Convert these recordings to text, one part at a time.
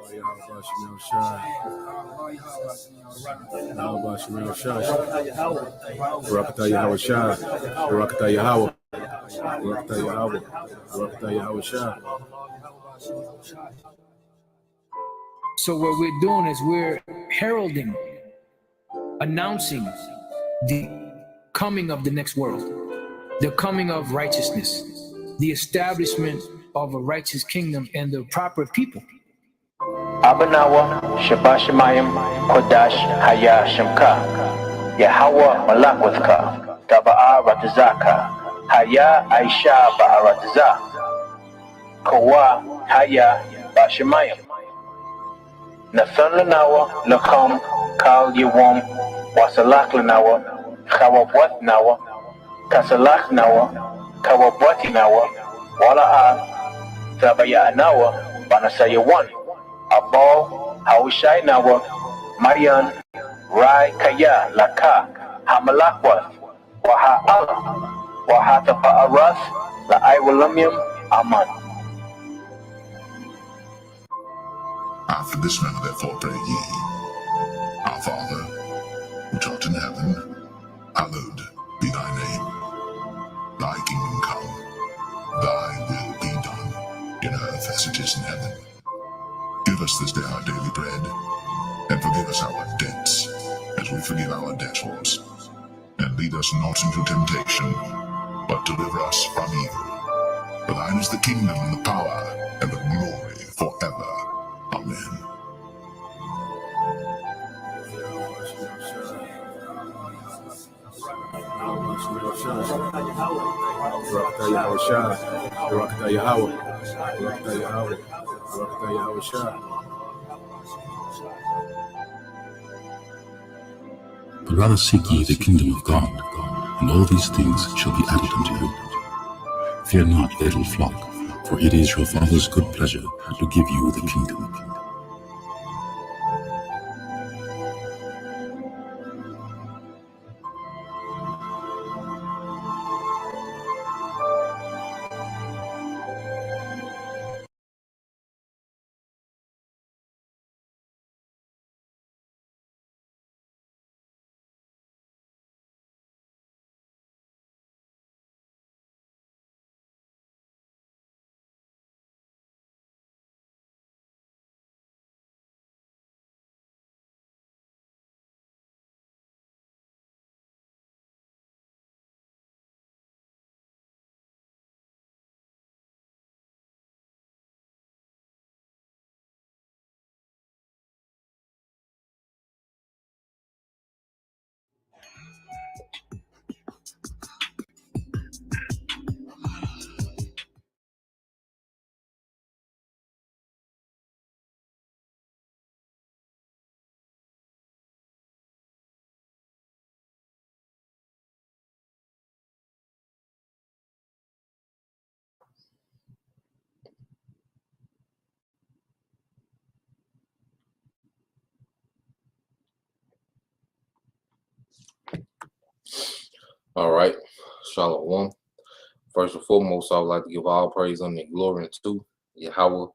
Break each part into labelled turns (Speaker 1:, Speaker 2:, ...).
Speaker 1: So what we're doing is we're heralding, announcing the coming of the next world, the coming of righteousness, the establishment of a righteous kingdom and the proper people.
Speaker 2: Abanawa Shabashamayim Kodash Haya Shemka Yahawa Malakwithka Taba'a Ratazaka Haya Aisha Ba'arataza Kawa Haya Bashamayim Nathan Lanawa Lakam Kal Yawam Wasalak Lanawa Kawabwat Nawa Kasalak Nawa Kawabwati Nawa Wala'a Tabaya Nawa Banasayawan Abo Haushai Nawa Marian Rai Kaya Laka Hamalakwath Waha Allah Wahata Pa'arath La Iwalamium Aman.
Speaker 3: After this manner therefore pray ye, Our Father, which art in heaven, hallowed be thy name. Thy kingdom come, thy will be done, in earth as it is in heaven. Give us this day our daily bread, and forgive us our debts, as we forgive our debtors. And lead us not into temptation, but deliver us from evil. For thine is the kingdom, and the power, and the glory forever. Amen.
Speaker 4: But rather seek ye the kingdom of God, and all these things shall be added unto you. Fear not, little flock, for it is your Father's good pleasure to give you the kingdom.
Speaker 5: All right, Shalom. First and foremost, I would like to give all praise and glory unto Yahweh,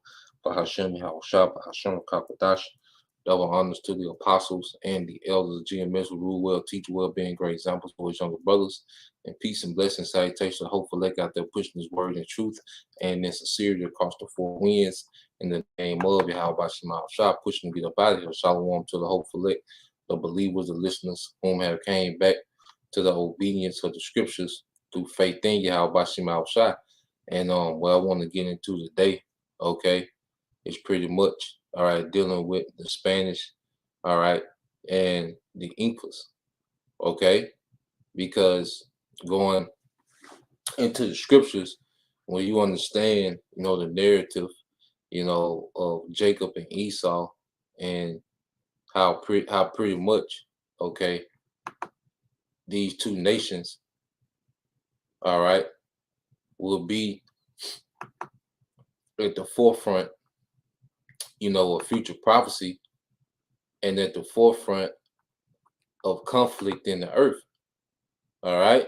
Speaker 5: Bahashem, Yahweh Shah, Bahashem, Kakadash. Double honors to the apostles and the elders of GMS who rule well, teach well, being great examples for his younger brothers. And peace and blessing, salutation, hopeful elect out there pushing his word in truth and in sincerity across the four winds. In the name of Yahweh Bahashem, Shah, pushing to get up out of here. Shalom to the hopeful elect, the believers, the listeners, whom have came back to the obedience of the scriptures through faith in Yahweh Bahashem Shah. And what I want to get into today, okay, is pretty much, all right, dealing with the Spanish, all right, and the Incas, okay, because going into the scriptures, when you understand, you know, the narrative, you know, of Jacob and Esau, and how pretty much, okay, these two nations, all right, will be at the forefront, you know, of future prophecy, and at the forefront of conflict in the earth. All right,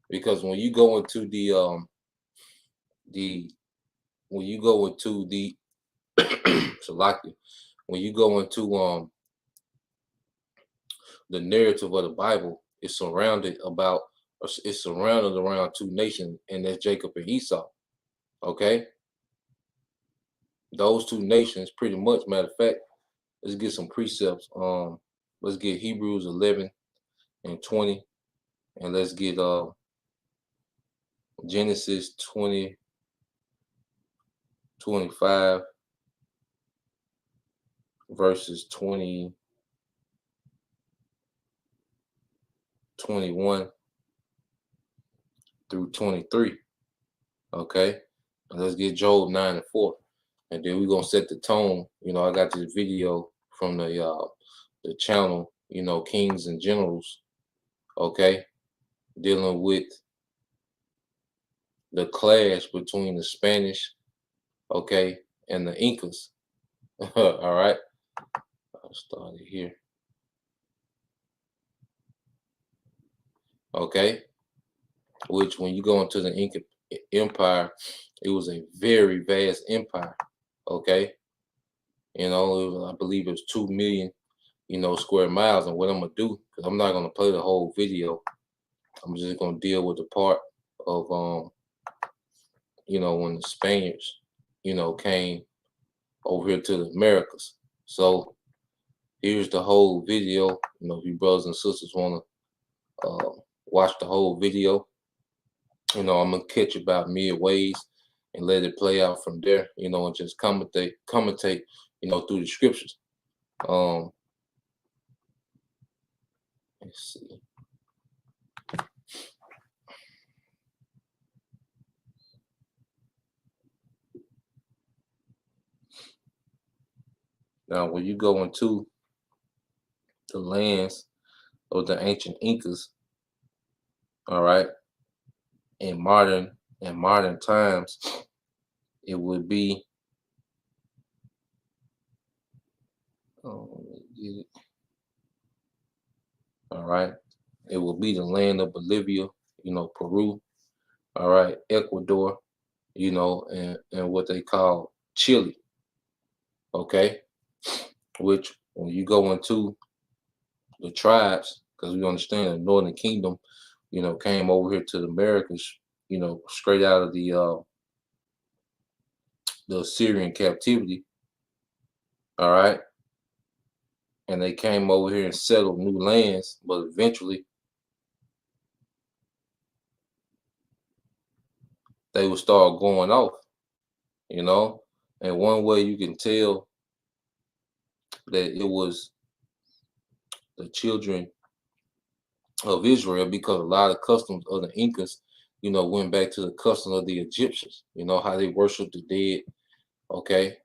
Speaker 5: because when you go into the Salakia, when you go into the narrative of the Bible, it's surrounded around two nations, and that's Jacob and Esau. Okay, those two nations, pretty much. Matter of fact, let's get some precepts. Let's get Hebrews 11 and 20, and let's get Genesis 20:25 verses 21 through 23. Okay, and let's get Job 9:4, and then we're gonna set the tone. I got this video from the channel, Kings and Generals. Okay, dealing with the clash between the Spanish, okay, and the Incas. All right, I'll start it here. Okay, which when you go into the Inca Empire, it was a very vast empire. Okay, I believe it was 2 million, square miles. And what I'm gonna do, because I'm not gonna play the whole video, I'm just gonna deal with the part of when the Spaniards, came over here to the Americas. So here's the whole video. If you brothers and sisters wanna watch the whole video, I'm gonna catch about midways and let it play out from there, and just commentate, through the scriptures. Let's see. Now, when you go into the lands of the ancient Incas, all right, in modern times, it would be let me get it. All right, it will be the land of Bolivia, Peru, all right, Ecuador, and what they call Chile. Okay, which when you go into the tribes, because we understand the Northern Kingdom, came over here to the Americas, straight out of the Assyrian captivity. All right, and they came over here and settled new lands, but eventually they would start going off, and one way you can tell that it was the children of Israel, because a lot of customs of the Incas, went back to the custom of the Egyptians, how they worshiped the dead. Okay,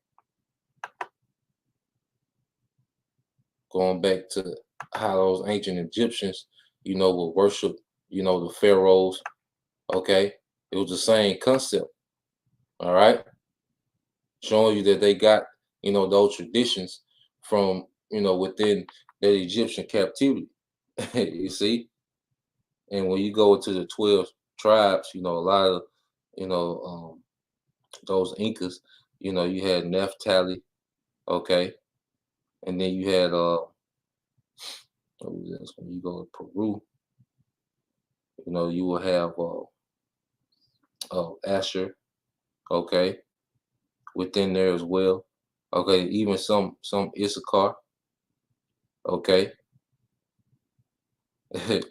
Speaker 5: going back to how those ancient Egyptians, would worship, the pharaohs. Okay, it was the same concept. All right, showing you that they got, those traditions from, within that Egyptian captivity. You see, and when you go into the 12 tribes, a lot of, those Incas, you had Naphtali, okay, and then you had when you go to Peru, you will have Asher, okay, within there as well. Okay, even some Issachar, okay, but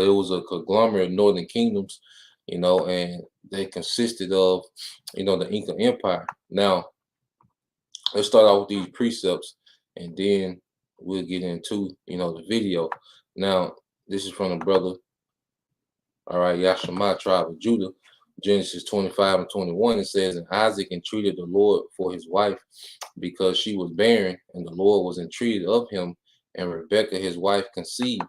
Speaker 5: it was a conglomerate of northern kingdoms, and they consisted of, the Inca Empire. Now, let's start out with these precepts, and then we'll get into, the video. Now, this is from the brother, all right, Yashima, tribe of Judah, Genesis 25 and 21. It says, and Isaac entreated the Lord for his wife because she was barren, and the Lord was entreated of him, and Rebekah his wife conceived.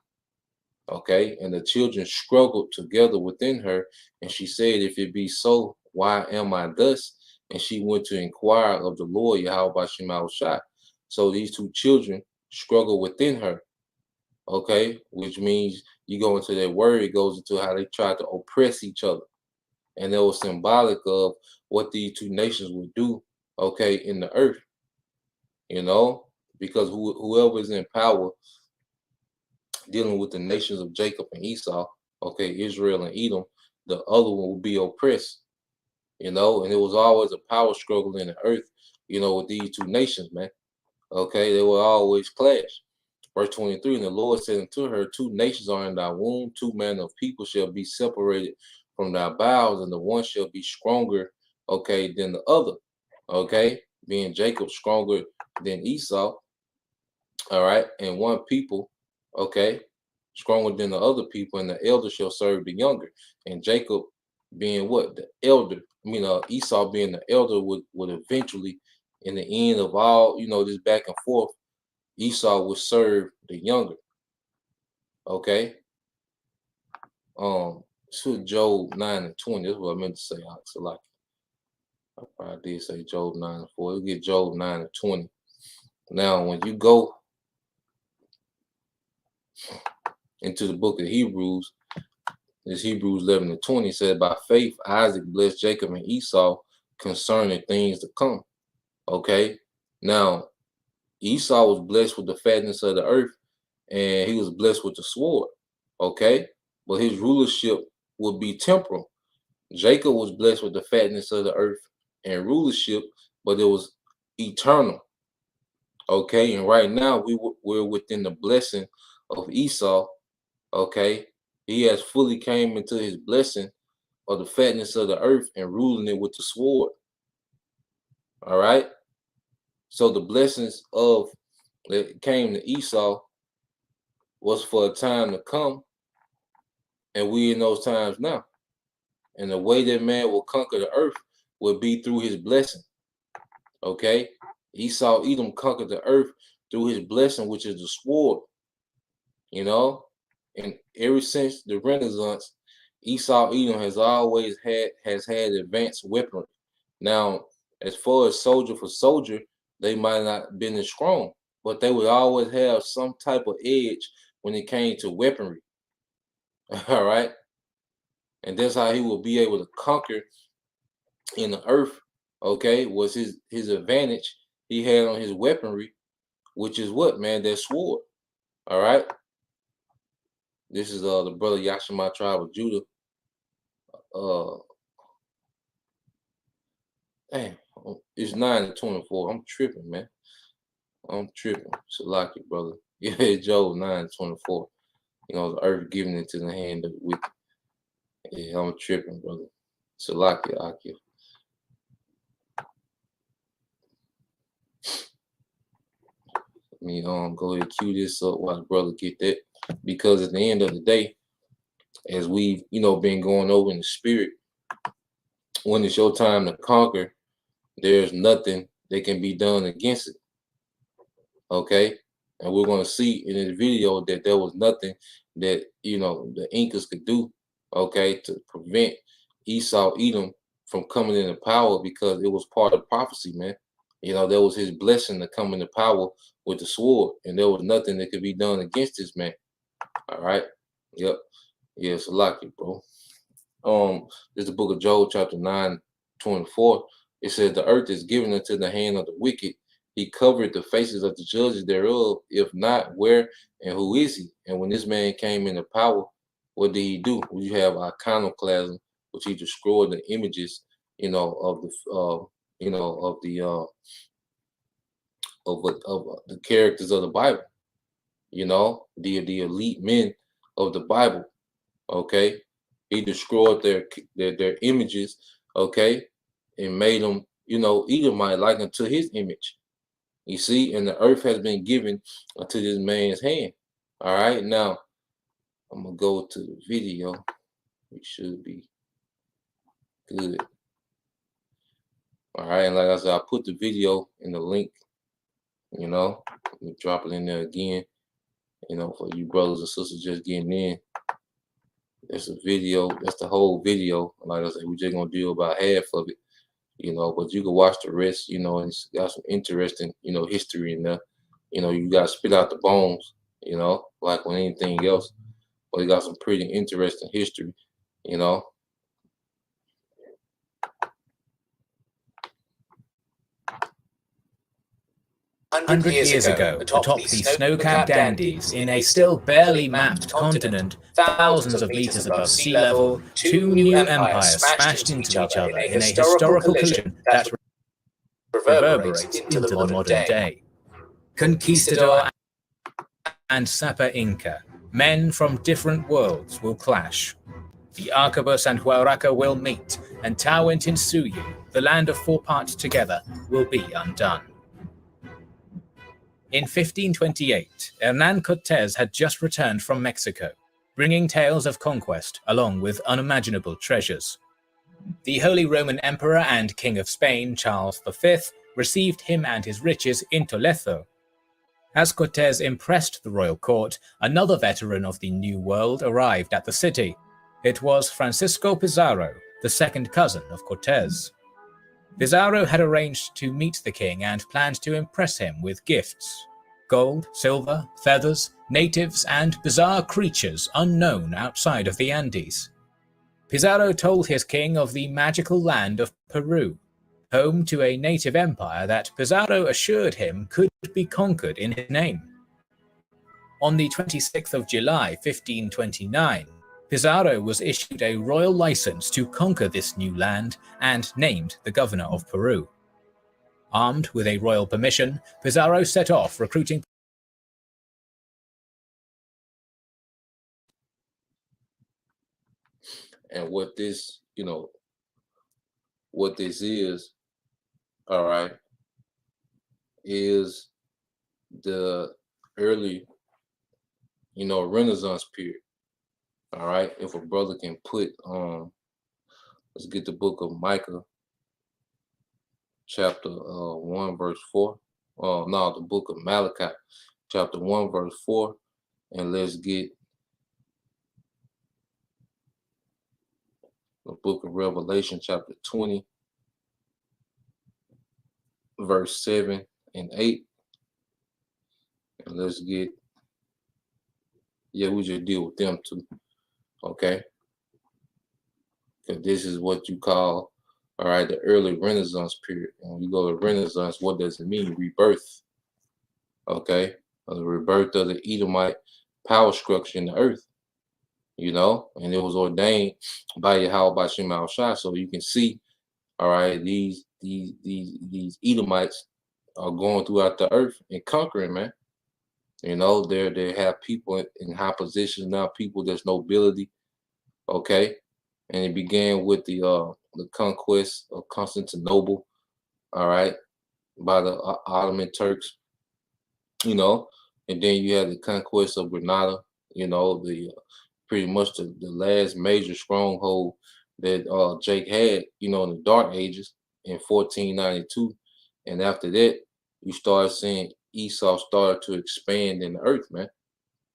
Speaker 5: Okay, and the children struggled together within her, and she said, if it be so, why am I thus? And she went to inquire of the Lord Yahweh Shema Shai. So these two children struggle within her. Okay, which means you go into that word, it goes into how they tried to oppress each other. And that was symbolic of what these two nations would do, okay, in the earth. you know, because whoever is in power dealing with the nations of Jacob and Esau, okay, Israel and Edom, the other one will be oppressed, you know, and it was always a power struggle in the earth, you know, with these two nations, man. Okay, they will always clash. Verse 23, and the Lord said unto her, two nations are in thy womb, two manner of people shall be separated from thy bowels, and the one shall be stronger, okay, than the other. Okay, being Jacob stronger than Esau, all right, and one people, okay, stronger than the other people, and the elder shall serve the younger. And Jacob being what? The elder, Esau being the elder would eventually, in the end of all, you know, this back and forth, Esau would serve the younger. Okay. To Job 9 and 20. That's what I meant to say. So like I probably did say Job 9 and 4. We'll get Job 9 and 20. Now, when you go into the book of Hebrews, this Hebrews 11 and 20 said, by faith, Isaac blessed Jacob and Esau concerning things to come. Okay. Now, Esau was blessed with the fatness of the earth, and he was blessed with the sword. Okay. But his rulership would be temporal. Jacob was blessed with the fatness of the earth and rulership, but it was eternal. Okay. And right now we're within the blessing of Esau. Okay. He has fully came into his blessing of the fatness of the earth and ruling it with the sword. All right. So the blessings of that came to Esau was for a time to come, and we in those times now. And the way that man will conquer the earth will be through his blessing. Okay. Esau, Edom conquered the earth through his blessing, which is the sword. You know, and ever since the Renaissance, Esau, Edom has always had advanced weaponry. Now, as far as soldier for soldier, they might not have been as strong, but they would always have some type of edge when it came to weaponry. All right. And that's how he will be able to conquer in the earth. Okay, was his advantage he had on his weaponry, which is what, man, that sword. All right. This is the brother Yashima tribe of Judah. Damn, it's 9 and 24. I'm tripping, man. I'm tripping. Salaki, brother. Yeah, Job 9 and 24. You know, the earth giving it to the hand of the wicked. Yeah, I'm tripping, brother. Salaki, Akia. Let me go ahead and cue this up while the brother get that. Because at the end of the day, as we've, been going over in the spirit, when it's your time to conquer, there's nothing that can be done against it. Okay? And we're going to see in this video that there was nothing that, the Incas could do, okay, to prevent Esau, Edom from coming into power, because it was part of prophecy, man. There was his blessing to come into power with the sword, and there was nothing that could be done against this man. All right? Yep. Yeah, it's a lucky, bro. This is the book of Job, chapter 9, 24. It says, the earth is given into the hand of the wicked. He covered the faces of the judges thereof. If not, where and who is he? And when this man came into power, what did he do? Well, you have iconoclasm, which he destroyed the images, of the characters of the Bible. The elite men of the Bible. Okay, he destroyed their images. Okay, and made them, Edomite like unto his image. You see, and the earth has been given to this man's hand. All right, now I'm gonna go to the video. We should be good. All right, and like I said, I put the video in the link. Let me drop it in there again. For you brothers and sisters just getting in. That's a video. That's the whole video. Like I said, we're just gonna do about half of it. But you can watch the rest. And it's got some interesting, history in there. You got to spit out the bones. Like with anything else. But it got some pretty interesting history.
Speaker 6: 100 years ago, atop the snow-capped Andes, in a still barely mapped continent, thousands of meters above sea level, two new empires smashed into each other in a historical collision that reverberates into the modern day. Conquistador and Sapa Inca, men from different worlds, will clash. The Arquebus and Huayraca will meet, and Tahuantinsuyu, the land of four parts together, will be undone. In 1528, Hernán Cortés had just returned from Mexico, bringing tales of conquest along with unimaginable treasures. The Holy Roman Emperor and King of Spain, Charles V, received him and his riches in Toledo. As Cortés impressed the royal court, another veteran of the New World arrived at the city. It was Francisco Pizarro, the second cousin of Cortés. Pizarro had arranged to meet the king and planned to impress him with gifts: gold, silver, feathers, natives, and bizarre creatures unknown outside of the Andes. Pizarro told his king of the magical land of Peru, home to a native empire that Pizarro assured him could be conquered in his name. On the 26th of July, 1529, Pizarro was issued a royal license to conquer this new land and named the governor of Peru. Armed with a royal permission, Pizarro set off recruiting.
Speaker 5: And what this, what this is, all right, is the early, Renaissance period. All right, if a brother can put, let's get the book of Micah, chapter 1, verse 4. No, the book of Malachi, chapter 1, verse 4, and let's get the book of Revelation, chapter 20, verse 7 and 8. And let's get, we just deal with them too, okay? Because this is what you call, all right, the early Renaissance period. And when you go to Renaissance, what does it mean? Rebirth, okay? The rebirth of the Edomite power structure in the earth, and it was ordained by Yahweh Shem Shai. So you can see, all right, these Edomites are going throughout the earth and conquering, man. They have people in high positions now, people that's nobility, okay? And it began with the conquest of Constantinople, all right, by the Ottoman Turks, and then you had the conquest of Granada, the pretty much the last major stronghold that Jake had, in the Dark Ages in 1492. And after that, you start seeing Esau started to expand in the earth, man.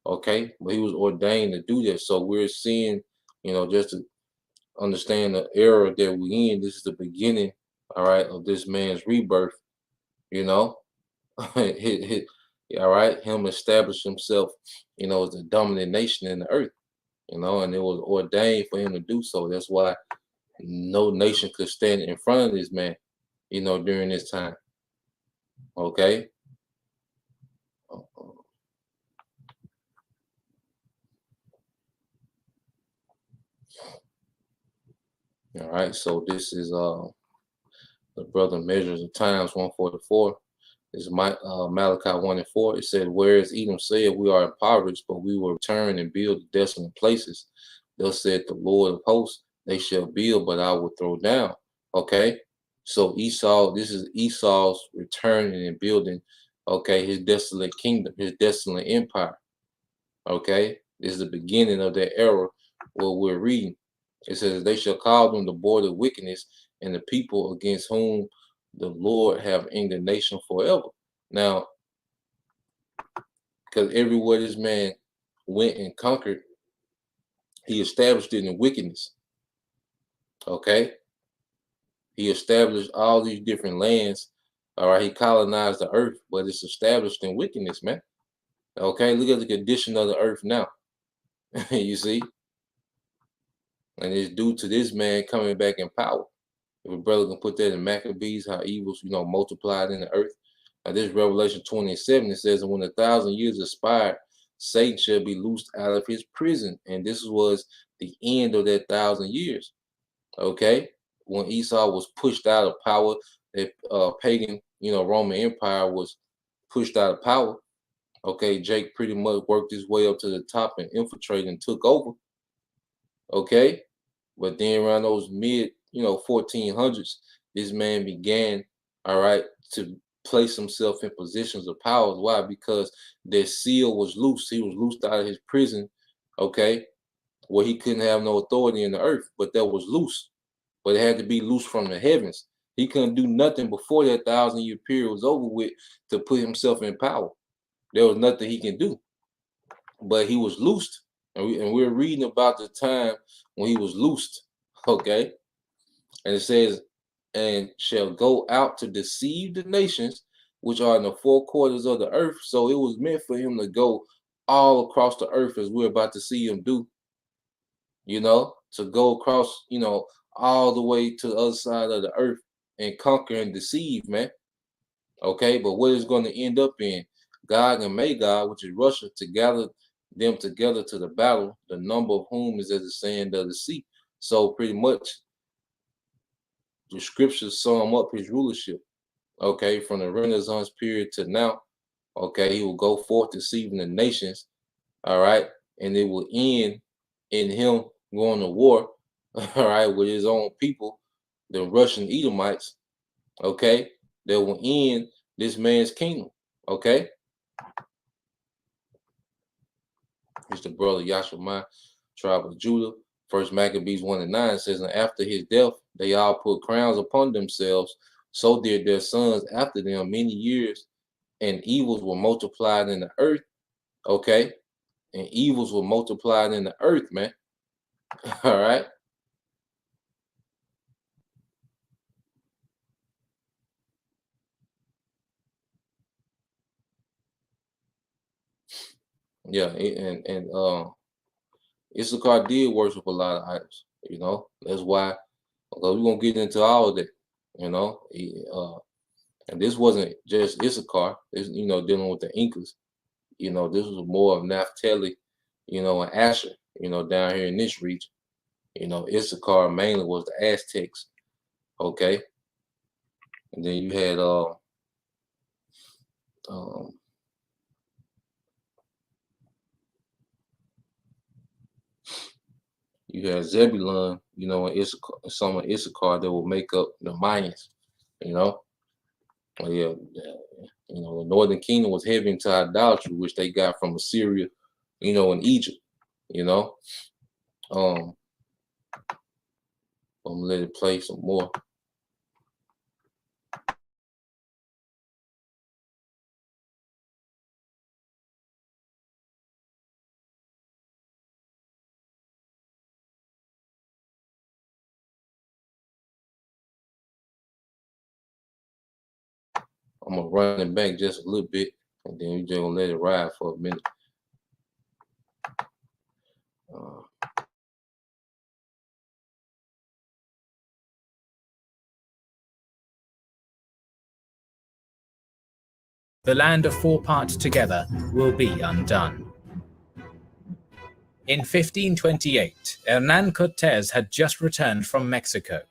Speaker 5: Okay, but he was ordained to do that. So we're seeing, just to understand the era that we're in, this is the beginning, all right, of this man's rebirth, all right, him establish himself, as the dominant nation in the earth, and it was ordained for him to do so. That's why no nation could stand in front of this man, during this time. Okay. All right, so this is the brother measures of times 144. This is Malachi 1 and 4. It said, "Whereas Edom said, we are impoverished, but we will return and build the desolate places. Thus said the Lord of hosts, they shall build, but I will throw down." Okay, so Esau, this is Esau's returning and building, okay, his desolate kingdom, his desolate empire. Okay, this is the beginning of that era what we're reading. It says, "They shall call them the border of wickedness, and the people against whom the Lord have indignation forever." Now, because everywhere this man went and conquered, he established it in wickedness. Okay, he established all these different lands. All right, he colonized the earth, but it's established in wickedness, man. Okay, look at the condition of the earth now. You see, and it's due to this man coming back in power. If a brother can put that in Maccabees, how evils, multiplied in the earth, Now this Revelation 20:7, it says, and when 1,000 years expired, Satan shall be loosed out of his prison. And this was the end of that 1,000 years. Okay. When Esau was pushed out of power, that pagan, Roman Empire was pushed out of power. Okay. Jake pretty much worked his way up to the top and infiltrated and took over. Okay. But then around those mid, 1400s, this man began, all right, to place himself in positions of power. Why? Because their seal was loose. He was loosed out of his prison, okay, where he couldn't have no authority in the earth, but that was loose. But it had to be loose from the heavens. He couldn't do nothing before that 1,000-year period was over with to put himself in power. There was nothing he can do. But he was loosed. And we're reading about the time when he was loosed, okay? And it says, and shall go out to deceive the nations which are in the four quarters of the earth. So it was meant for him to go all across the earth, as we're about to see him do, to go across, all the way to the other side of the earth and conquer and deceive, man. Okay, but what is going to end up in? Gog and Magog, which is Russia, to gather them together to the battle, the number of whom is as the sand of the sea. So pretty much the scriptures sum up his rulership, okay, from the Renaissance period to now. Okay, he will go forth deceiving the nations, all right, and it will end in him going to war, all right, with his own people, the Russian Edomites, okay, that will end this man's kingdom, okay. It's the brother Yashimai, tribe of Judah. First Maccabees 1:9 says, and after his death, they all put crowns upon themselves. So did their sons after them many years, and evils were multiplied in the earth. Okay, and evils were multiplied in the earth, man. All right. Yeah, and Issachar did worship a lot of idols. That's why. We're gonna get into all of that. And this wasn't just Issachar. This, dealing with the Incas. This was more of Naphtali, and Asher. Down here in this region. Issachar mainly was the Aztecs. Okay, and then you had you had Zebulun, and Issachar, some of Issachar that will make up the Mayans. Yeah, the Northern Kingdom was heavy into idolatry, which they got from Assyria, and Egypt. I'm gonna let it play some more. I'm gonna run it back just a little bit, and then we're just gonna let it ride for a minute.
Speaker 6: The land of four parts together will be undone. In 1528, Hernan Cortes had just returned from Mexico,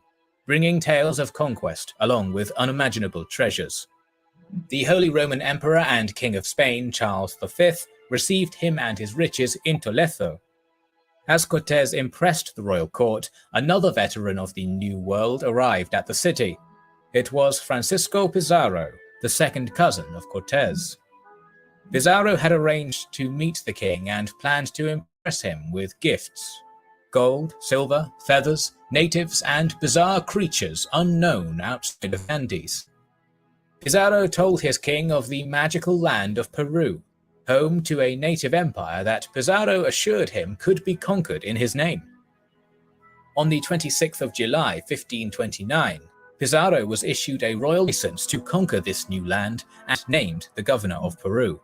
Speaker 6: bringing tales of conquest along with unimaginable treasures. The Holy Roman Emperor and King of Spain, Charles V, received him and his riches in Toledo. As Cortes impressed the royal court, another veteran of the New World arrived at the city. It was Francisco Pizarro, the second cousin of Cortes. Pizarro had arranged to meet the king and planned to impress him with gifts: gold, silver, feathers, natives, and bizarre creatures unknown outside of Andes. Pizarro told his king of the magical land of Peru, home to a native empire that Pizarro assured him could be conquered in his name. On the 26th of July, 1529, Pizarro was issued a royal license to conquer this new land and named the governor of Peru.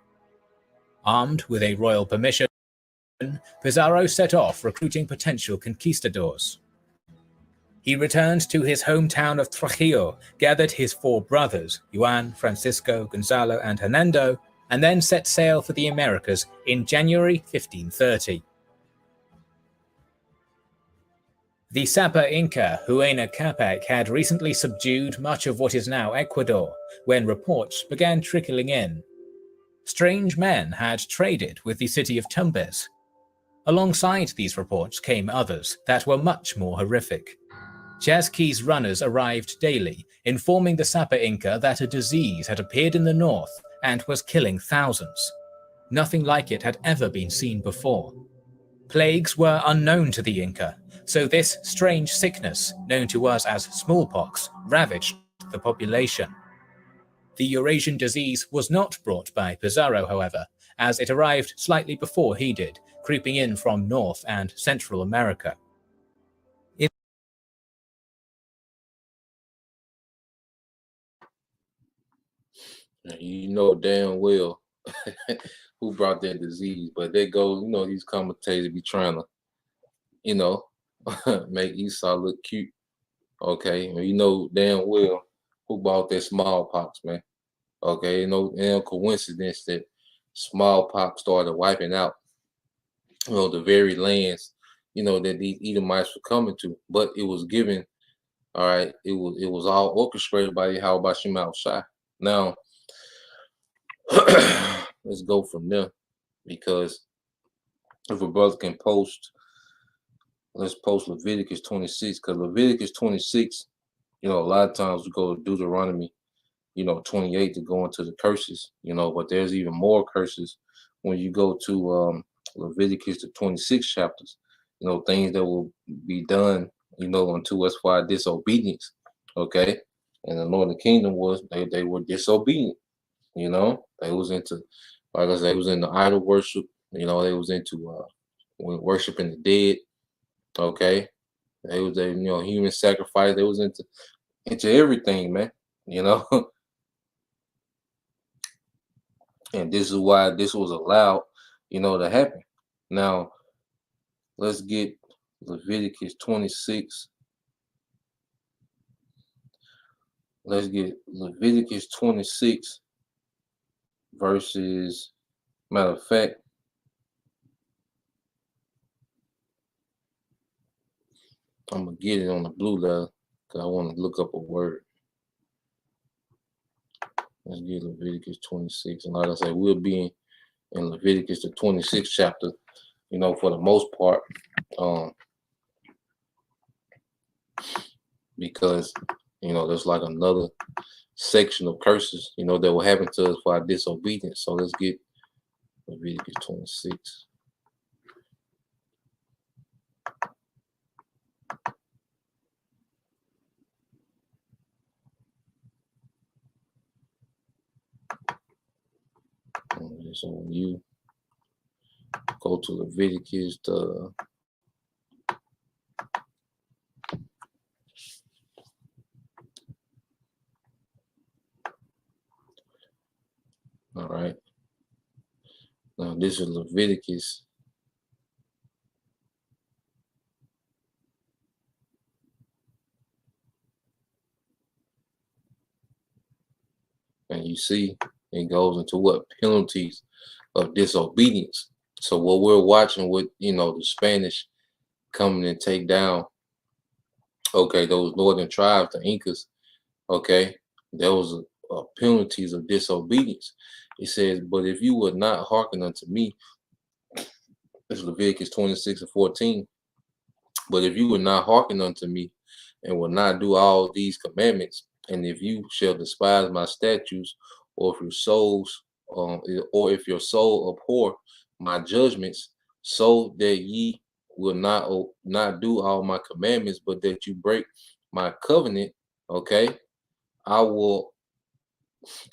Speaker 6: Armed with a royal permission, Pizarro set off recruiting potential conquistadors. He returned to his hometown of Trujillo, gathered his 4 brothers, Juan, Francisco, Gonzalo, and Hernando, and then set sail for the Americas in January 1530. The Sapa Inca Huayna Capac had recently subdued much of what is now Ecuador when reports began trickling in. Strange men had traded with the city of Tumbes. Alongside these reports came others that were much more horrific. Chasqui's runners arrived daily, informing the Sapa Inca that a disease had appeared in the north and was killing thousands. Nothing like it had ever been seen before. Plagues were unknown to the Inca, so this strange sickness, known to us as smallpox, ravaged the population. The Eurasian disease was not brought by Pizarro, however, as it arrived slightly before he did, creeping in from North and Central America.
Speaker 5: You know damn well who brought that disease, but there goes, these commentators be trying to, make Esau look cute. Okay, and you know damn well who brought that smallpox, man. Okay, no coincidence that smallpox started wiping out, the very lands, that these Edomites were coming to. But it was given, all right, it was all orchestrated by Yahweh Shema Shai. Now, let's go from there, because if a brother can post, let's post Leviticus 26, because Leviticus 26, a lot of times we go to Deuteronomy, 28 to go into the curses, but there's even more curses when you go to Leviticus the 26 chapters, things that will be done, unto us for our disobedience. Okay. And the northern kingdom was they were disobedient, they was into, like I said, they was into idol worship, they was into worshiping the dead. Okay. They was human sacrifice, they was into everything, man, and this is why this was allowed, to happen. Now, let's get Leviticus 26. Let's get Leviticus 26 verses, matter of fact, I'm going to get it on the blue letter because I want to look up a word. Let's get Leviticus 26. And like I said, we'll be in Leviticus the 26th chapter, for the most part, because, there's like another section of curses, that will happen to us for our disobedience. So let's get Leviticus 26. So when you go to Leviticus, all right. Now this is Leviticus. And you see, it goes into what penalties of disobedience. So what we're watching with, the Spanish coming and take down, okay, those northern tribes, the Incas, okay, there was penalties of disobedience. It says, but if you would not hearken unto me, it's Leviticus 26 and 14. But if you would not hearken unto me and will not do all these commandments, and if you shall despise my statutes, or if your souls, or if your soul abhor my judgments, so that ye will not do all my commandments, but that you break my covenant, okay, I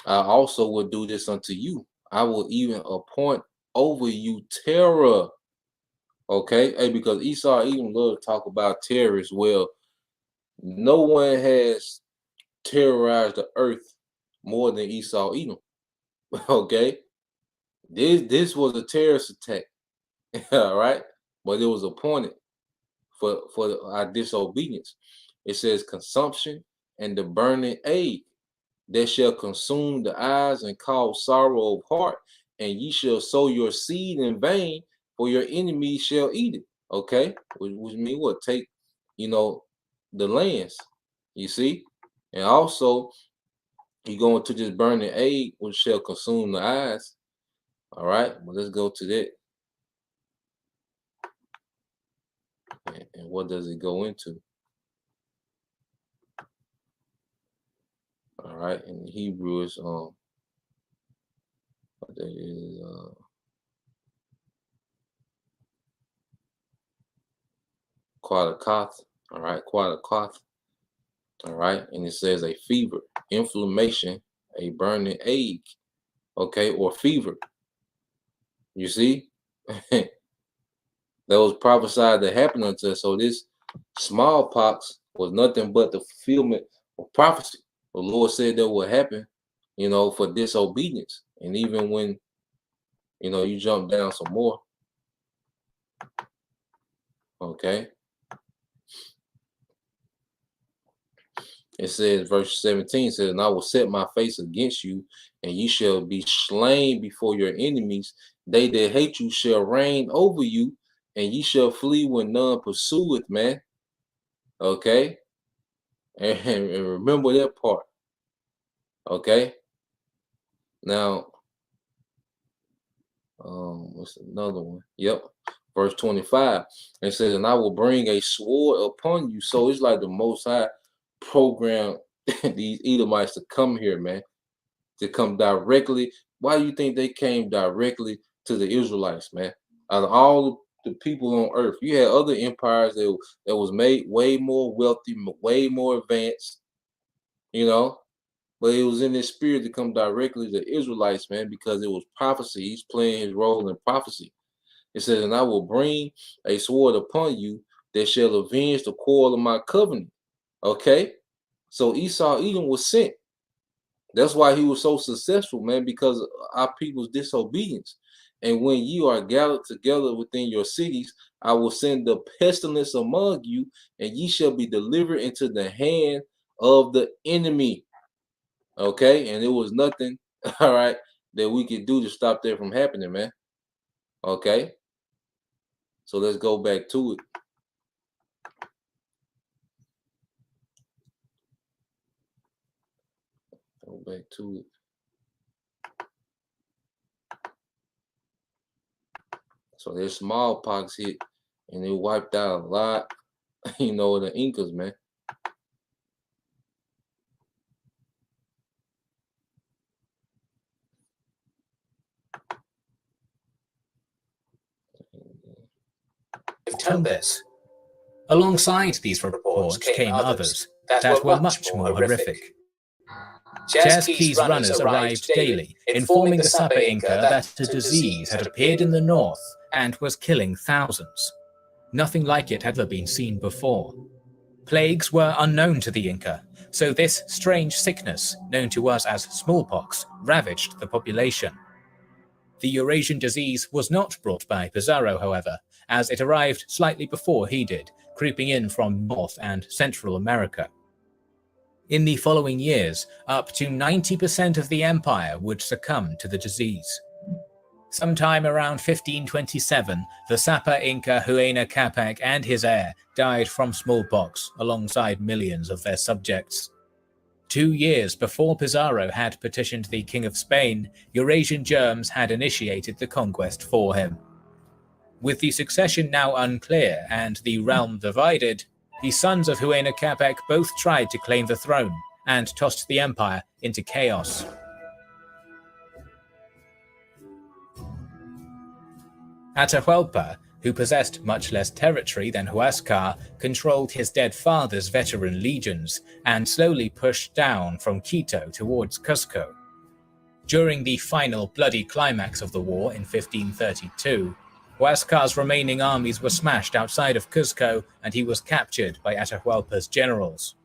Speaker 5: also will do this unto you. I will even appoint over you terror. Okay, hey, because Esau even love to talk about terror as well. No one has terrorized the earth more than Esau Edom. Okay, this was a terrorist attack, all right, but it was appointed for our disobedience. It says consumption and the burning ague that shall consume the eyes and cause sorrow of heart, and ye shall sow your seed in vain, for your enemies shall eat it. Okay, which means what? Take, the lands. You see, and also you go into this burning ague, which shall consume the eyes. All right, well, let's go to that. And what does it go into? All right, in Hebrew is what that is quadakath. All right, quadakath. All right, and it says a fever, inflammation, a burning ague, okay, or fever. You see, that was prophesied to happen unto us. So this smallpox was nothing but the fulfillment of prophecy. The Lord said that would happen, for disobedience. And even when, you jump down some more, okay. It says, verse 17 says, and I will set my face against you, and ye shall be slain before your enemies. They that hate you shall reign over you, and ye shall flee when none pursueth, man. Okay? And remember that part. Okay? Now, what's another one? Yep. Verse 25. It says, and I will bring a sword upon you. So it's like the Most High program these Edomites to come here, man, to come directly. Why do you think they came directly to the Israelites, man? Out of all the people on earth, you had other empires that was made way more wealthy, way more advanced, but it was in his spirit to come directly to the Israelites, man, because it was prophecy. He's playing his role in prophecy. It says, and I will bring a sword upon you that shall avenge the quarrel of my covenant. Okay? So Esau, Edom was sent. That's why he was so successful, man, because of our people's disobedience. And when you are gathered together within your cities, I will send the pestilence among you, and ye shall be delivered into the hand of the enemy. Okay? And there was nothing, all right, that we could do to stop that from happening, man. Okay? So let's go back to it. Go back to it. So there's smallpox hit, and it wiped out a lot, of the Incas, man.
Speaker 6: Told this. Alongside these reports came others that were much more horrific. Chesky's runners arrived daily, informing the Sapa Inca that a disease had appeared in the north and was killing thousands. Nothing like it had ever been seen before. Plagues were unknown to the Inca, so this strange sickness, known to us as smallpox, ravaged the population. The Eurasian disease was not brought by Pizarro, however, as it arrived slightly before he did, creeping in from North and Central America. In the following years, up to 90% of the empire would succumb to the disease. Sometime around 1527, the Sapa Inca Huayna Capac and his heir died from smallpox alongside millions of their subjects. 2 years before Pizarro had petitioned the King of Spain, Eurasian germs had initiated the conquest for him. With the succession now unclear and the realm divided, the sons of Huayna Capac both tried to claim the throne and tossed the empire into chaos. Atahualpa, who possessed much less territory than Huascar, controlled his dead father's veteran legions and slowly pushed down from Quito towards Cusco. During the final bloody climax of the war in 1532, Huascar's remaining armies were smashed outside of Cusco and he was captured by Atahualpa's generals.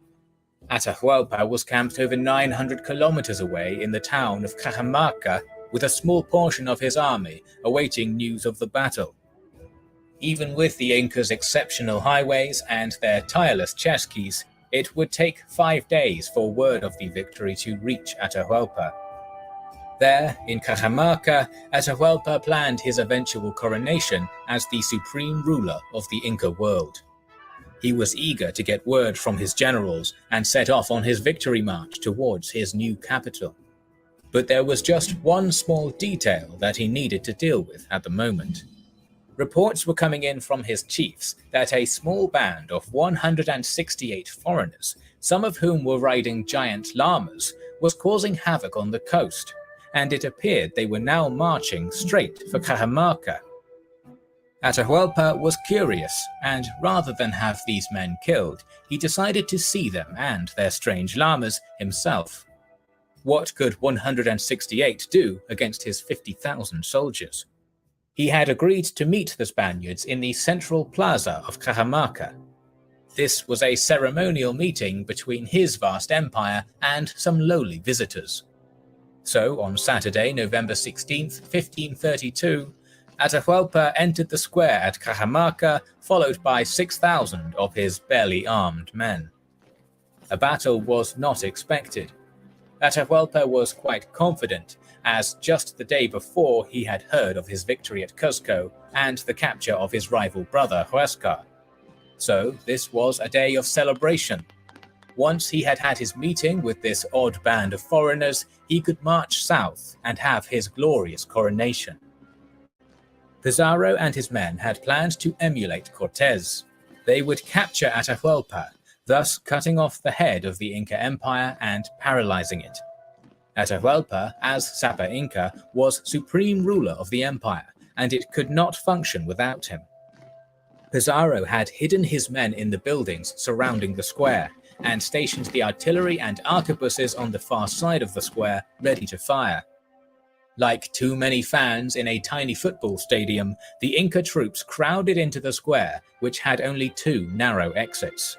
Speaker 6: Atahualpa was camped over 900 kilometers away in the town of Cajamarca with a small portion of his army awaiting news of the battle. Even with the Incas' exceptional highways and their tireless chesquis, It would take 5 days for word of the victory to reach Atahualpa. There, in Cajamarca, Atahualpa planned his eventual coronation as the supreme ruler of the Inca world. He was eager to get word from his generals and set off on his victory march towards his new capital. But there was just one small detail that he needed to deal with at the moment. Reports were coming in from his chiefs that a small band of 168 foreigners, some of whom were riding giant llamas, was causing havoc on the coast, and it appeared they were now marching straight for Cajamarca. Atahualpa was curious, and rather than have these men killed, he decided to see them and their strange llamas himself. What could 168 do against his 50,000 soldiers? He had agreed to meet the Spaniards in the central plaza of Cajamarca. This was a ceremonial meeting between his vast empire and some lowly visitors. So, on Saturday, November 16th, 1532, Atahualpa entered the square at Cajamarca, followed by 6,000 of his barely armed men. A battle was not expected. Atahualpa was quite confident, as just the day before he had heard of his victory at Cuzco and the capture of his rival brother Huáscar. So this was a day of celebration. Once he had had his meeting with this odd band of foreigners, he could march south and have his glorious coronation. Pizarro and his men had planned to emulate Cortés. They would capture Atahualpa, thus cutting off the head of the Inca Empire and paralyzing it. Atahualpa, as Sapa Inca, was supreme ruler of the empire, and it could not function without him. Pizarro had hidden his men in the buildings surrounding the square, and stationed the artillery and arquebuses on the far side of the square, ready to fire. Like too many fans in a tiny football stadium, the Inca troops crowded into the square, which had only 2 narrow exits.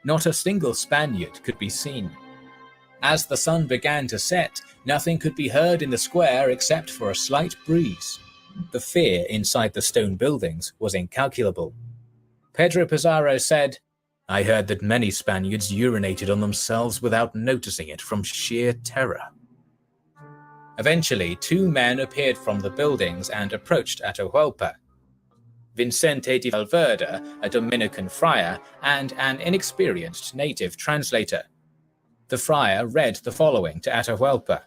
Speaker 6: Not a single Spaniard could be seen. As the sun began to set, nothing could be heard in the square except for a slight breeze. The fear inside the stone buildings was incalculable. Pedro Pizarro said, "I heard that many Spaniards urinated on themselves without noticing it from sheer terror." Eventually, 2 men appeared from the buildings and approached Atahualpa. Vicente de Valverde, a Dominican friar, and an inexperienced native translator. The friar read the following to Atahualpa.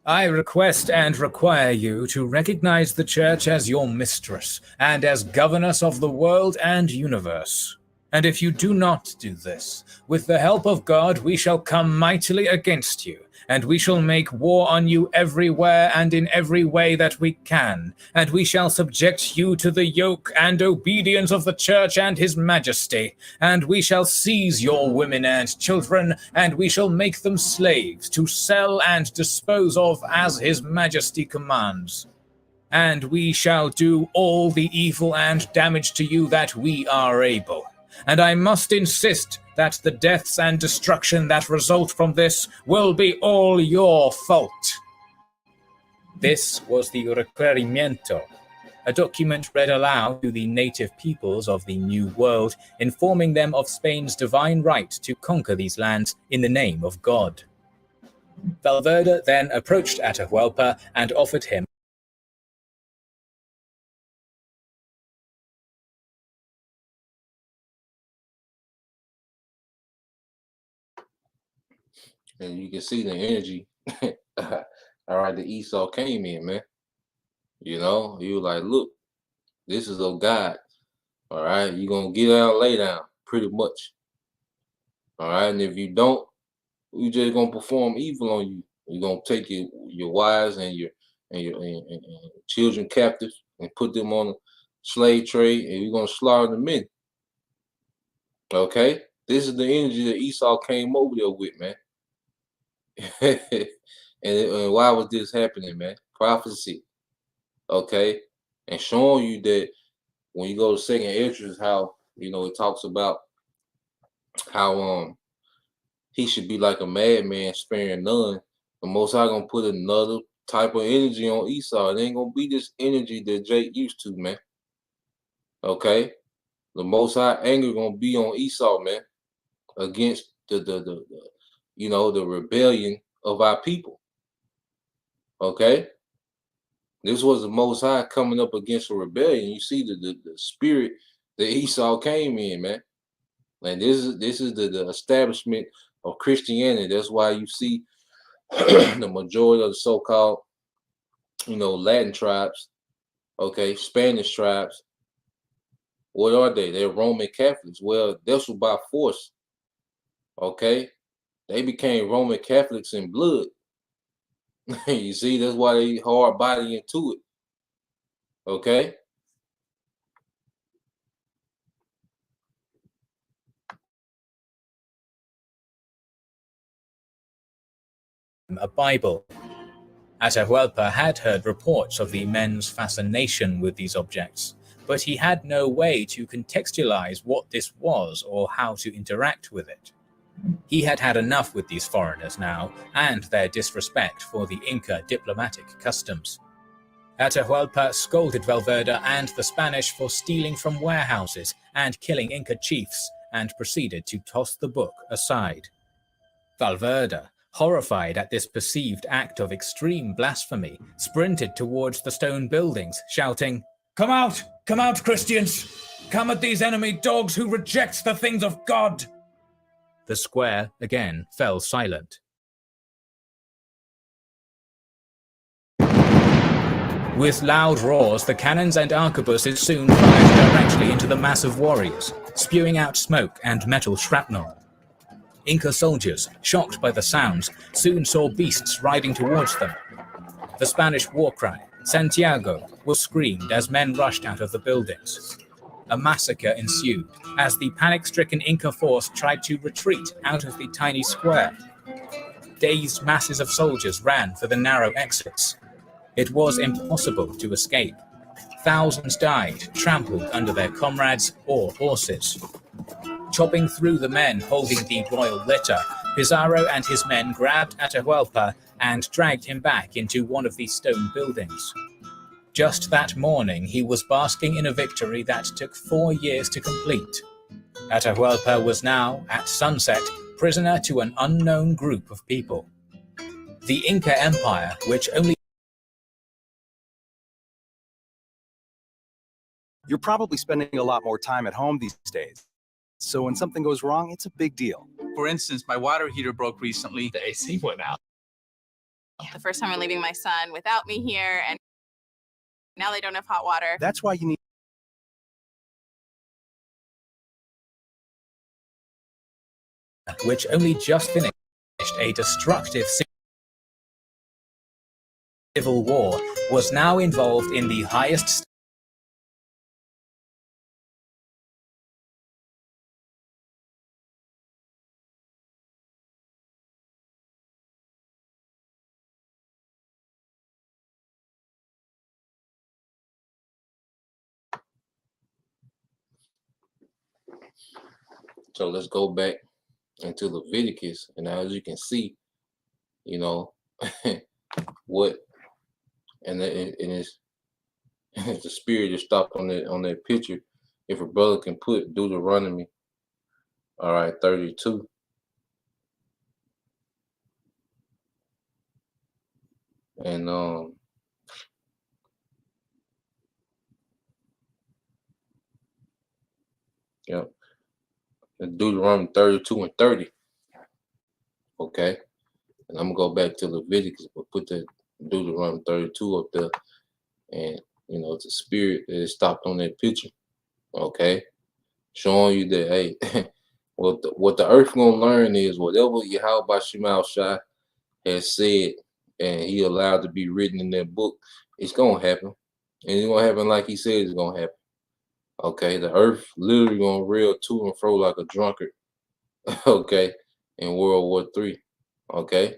Speaker 6: "I request and require you to recognize the Church as your mistress and as governess of the world and universe. And if you do not do this, with the help of God we shall come mightily against you, and we shall make war on you everywhere and in every way that we can, and we shall subject you to the yoke and obedience of the Church and His Majesty, and we shall seize your women and children, and we shall make them slaves to sell and dispose of as His Majesty commands. And we shall do all the evil and damage to you that we are able. And I must insist that the deaths and destruction that result from this will be all your fault." This was the Requerimiento, a document read aloud to the native peoples of the New World, informing them of Spain's divine right to conquer these lands in the name of God. Valverde then approached Atahualpa and offered him
Speaker 5: And you can see the energy. All right, the Esau came in, man. You know, he was like, look, this is of God. All right, you're going to get down, lay down, pretty much. All right, and if you don't, we just going to perform evil on you. You're going to take your wives and your children captive and put them on a slave trade, and you're going to slaughter the men. Okay? This is the energy that Esau came over there with, man. and why was this happening, man? Prophecy, okay, and showing you that when you go to second Esdras, how it talks about how he should be like a madman, sparing none. The Most High gonna put another type of energy on Esau. It ain't gonna be this energy that Jake used to, man. Okay, the Most High anger gonna be on Esau, man, against the rebellion of our people. Okay, this was the Most High coming up against a rebellion. You see the spirit that Esau came in, man. And this is the establishment of Christianity. That's why you see the majority of the so-called Latin tribes, okay, Spanish tribes. What are they? They're Roman Catholics. Well, this was by force. Okay, they became Roman Catholics in blood. You see, that's why they hard body into it. Okay.
Speaker 6: A Bible. Atahualpa had heard reports of the men's fascination with these objects, but he had no way to contextualize what this was or how to interact with it. He had had enough with these foreigners now, and their disrespect for the Inca diplomatic customs. Atahualpa scolded Valverde and the Spanish for stealing from warehouses and killing Inca chiefs, and proceeded to toss the book aside. Valverde, horrified at this perceived act of extreme blasphemy, sprinted towards the stone buildings, shouting, come out, Christians! Come at these enemy dogs who reject the things of God!" The square again fell silent. With loud roars, the cannons and arquebuses soon fired directly into the mass of warriors, spewing out smoke and metal shrapnel. Inca soldiers, shocked by the sounds, soon saw beasts riding towards them. The Spanish war cry, Santiago, was screamed as men rushed out of the buildings. A massacre ensued as the panic-stricken Inca force tried to retreat out of the tiny square. Dazed masses of soldiers ran for the narrow exits. It was impossible to escape. Thousands died, trampled under their comrades or horses. Chopping through the men holding the royal litter, Pizarro and his men grabbed Atahualpa and dragged him back into one of the stone buildings. Just that morning, he was basking in a victory that took 4 years to complete. Atahualpa was now, at sunset, prisoner to an unknown group of people. The Inca Empire, which only...
Speaker 7: You're probably spending a lot more time at home these days. So when something goes wrong, it's a big deal.
Speaker 8: For instance, my water heater broke recently.
Speaker 9: The AC went out.
Speaker 10: The first time I'm leaving my son without me here, and now they don't have hot water.
Speaker 7: That's why you need...
Speaker 6: which only just finished a destructive civil war, was now involved in the highest
Speaker 5: So let's go back into Leviticus, and as you can see, what, and it's the spirit just stopped on that picture. If a brother can put Deuteronomy, all right, 32. And yep, Deuteronomy 32 and 30. Okay, and I'm gonna go back to Leviticus, but put the Deuteronomy 32 up there, and it's a spirit that is stopped on that picture. Okay, showing you that, hey, what the earth gonna learn is whatever Yahweh Shemal Shai has said, and he allowed to be written in that book, it's gonna happen, and it's gonna happen like he said it's gonna happen. Okay, the earth literally gonna reel to and fro like a drunkard. Okay, in World War III. Okay.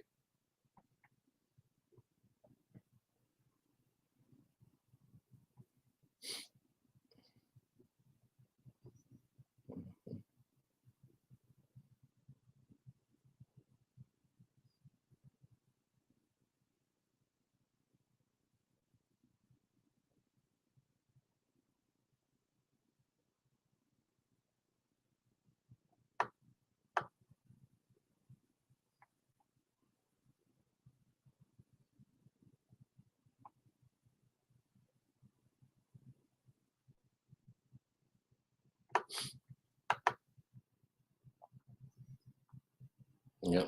Speaker 5: Yeah.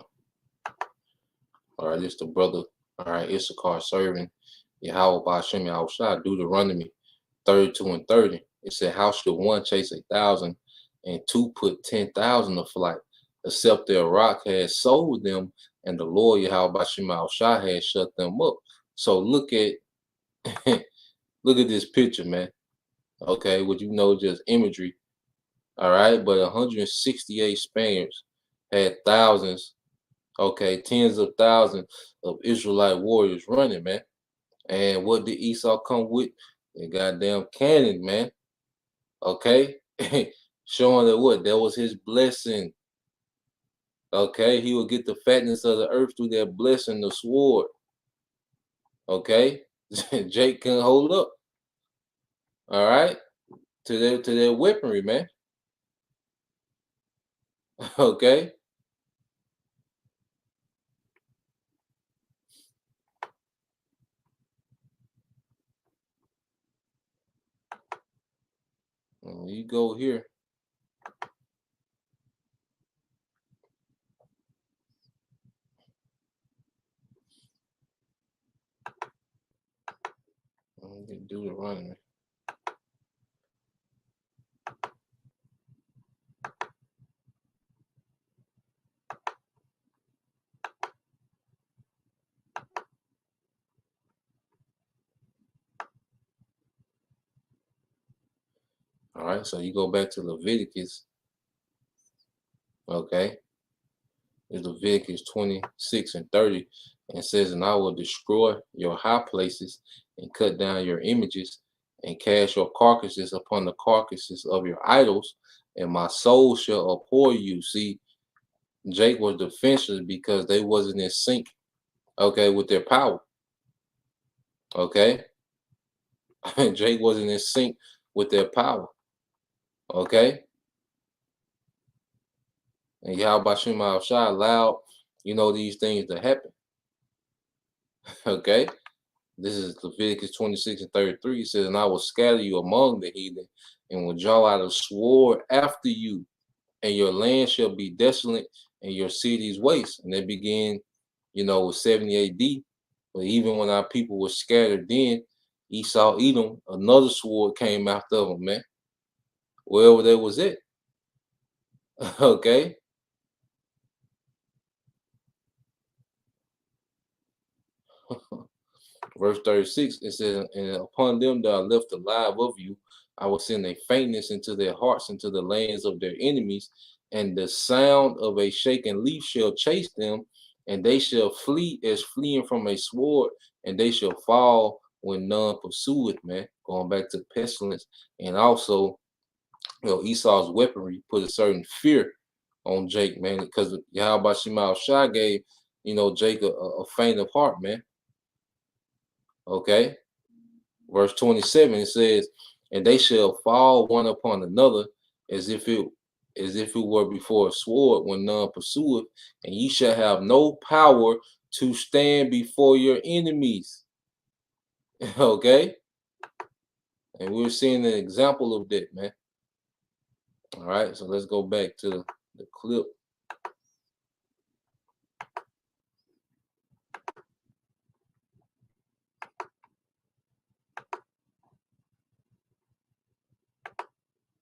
Speaker 5: All right, this the brother. All right, Issachar serving Yahweh by Hashem Yahushua, Deuteronomy 32 and 30. It said, how should one chase 1,000 and two put 10,000 to flight, except their rock had sold them, and the Lord Yahweh by Hashem Yahushua had shut them up. So look at look at this picture, man. Okay, what you know, just imagery. All right, but 168 Spaniards had thousands, okay, tens of thousands of Israelite warriors running, man. And what did Esau come with? The goddamn cannon, man. Okay, showing that what? That was his blessing. Okay, he will get the fatness of the earth through that blessing, the sword. Okay, Jake can hold up. All right, to their weaponry, man. Okay. You go here. Do the running. All right, so you go back to Leviticus. Okay, it's Leviticus 26 and 30, and says, and I will destroy your high places and cut down your images and cast your carcasses upon the carcasses of your idols, and my soul shall abhor you. See, Jake was defenseless because they wasn't in sync, okay, with their power. Okay, Jake wasn't in sync with their power. Okay, and Yahweh Shema Shah allowed, you know, these things to happen. Okay, this is Leviticus 26 and 33. It says, and I will scatter you among the heathen and will draw out a sword after you, and your land shall be desolate and your cities waste. And they began, you know, with 70 AD. But even when our people were scattered, then Esau, Edom, another sword came after them, man. Wherever they was at. Okay. Verse 36, it says, and upon them that are left alive of you, I will send a faintness into their hearts, into the lands of their enemies, and the sound of a shaken leaf shall chase them, and they shall flee as fleeing from a sword, and they shall fall when none pursueth, man. Going back to pestilence, and also, you know, Esau's weaponry put a certain fear on Jake, man, because Yahweh Shema Shah gave, you know, Jake a faint of heart, man. Okay, verse 27, it says, and they shall fall one upon another as if it were before a sword when none pursueth, and ye shall have no power to stand before your enemies. Okay, and we're seeing an example of that, man. All right, so let's go back to the clip.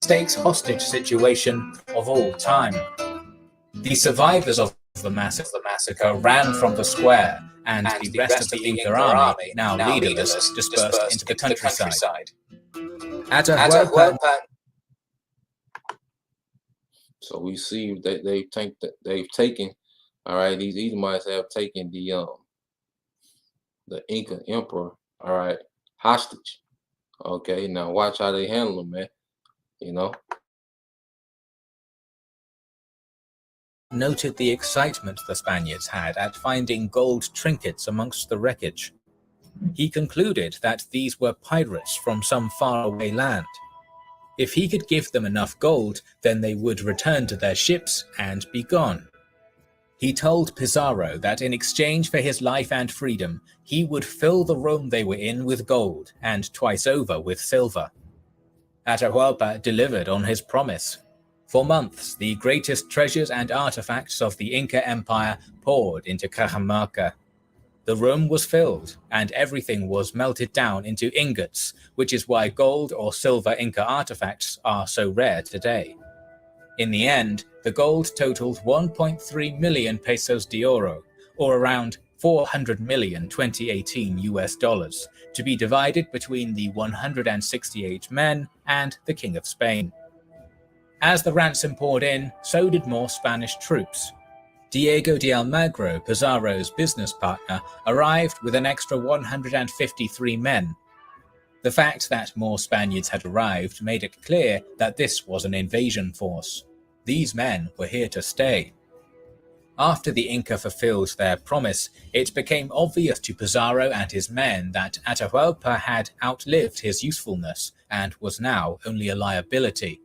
Speaker 6: States hostage situation of all time. The survivors of the massacre ran from the square, and the rest of the Inca army, now leaderless, dispersed into the countryside. Atahualpa.
Speaker 5: So we see that they've taken, all right, these Edomites have taken the Inca emperor, all right, hostage. Okay, now watch how they handle them, man. You know.
Speaker 6: Noted the excitement the Spaniards had at finding gold trinkets amongst the wreckage. He concluded that these were pirates from some faraway land. If he could give them enough gold, then they would return to their ships and be gone. He told Pizarro that in exchange for his life and freedom, he would fill the room they were in with gold and twice over with silver. Atahualpa delivered on his promise. For months, the greatest treasures and artifacts of the Inca Empire poured into Cajamarca. The room was filled, and everything was melted down into ingots, which is why gold or silver Inca artifacts are so rare today. In the end, the gold totaled 1.3 million pesos de oro, or around 400 million 2018 US dollars, to be divided between the 168 men and the King of Spain. As the ransom poured in, so did more Spanish troops. Diego de Almagro, Pizarro's business partner, arrived with an extra 153 men. The fact that more Spaniards had arrived made it clear that this was an invasion force. These men were here to stay. After the Inca fulfilled their promise, it became obvious to Pizarro and his men that Atahualpa had outlived his usefulness and was now only a liability.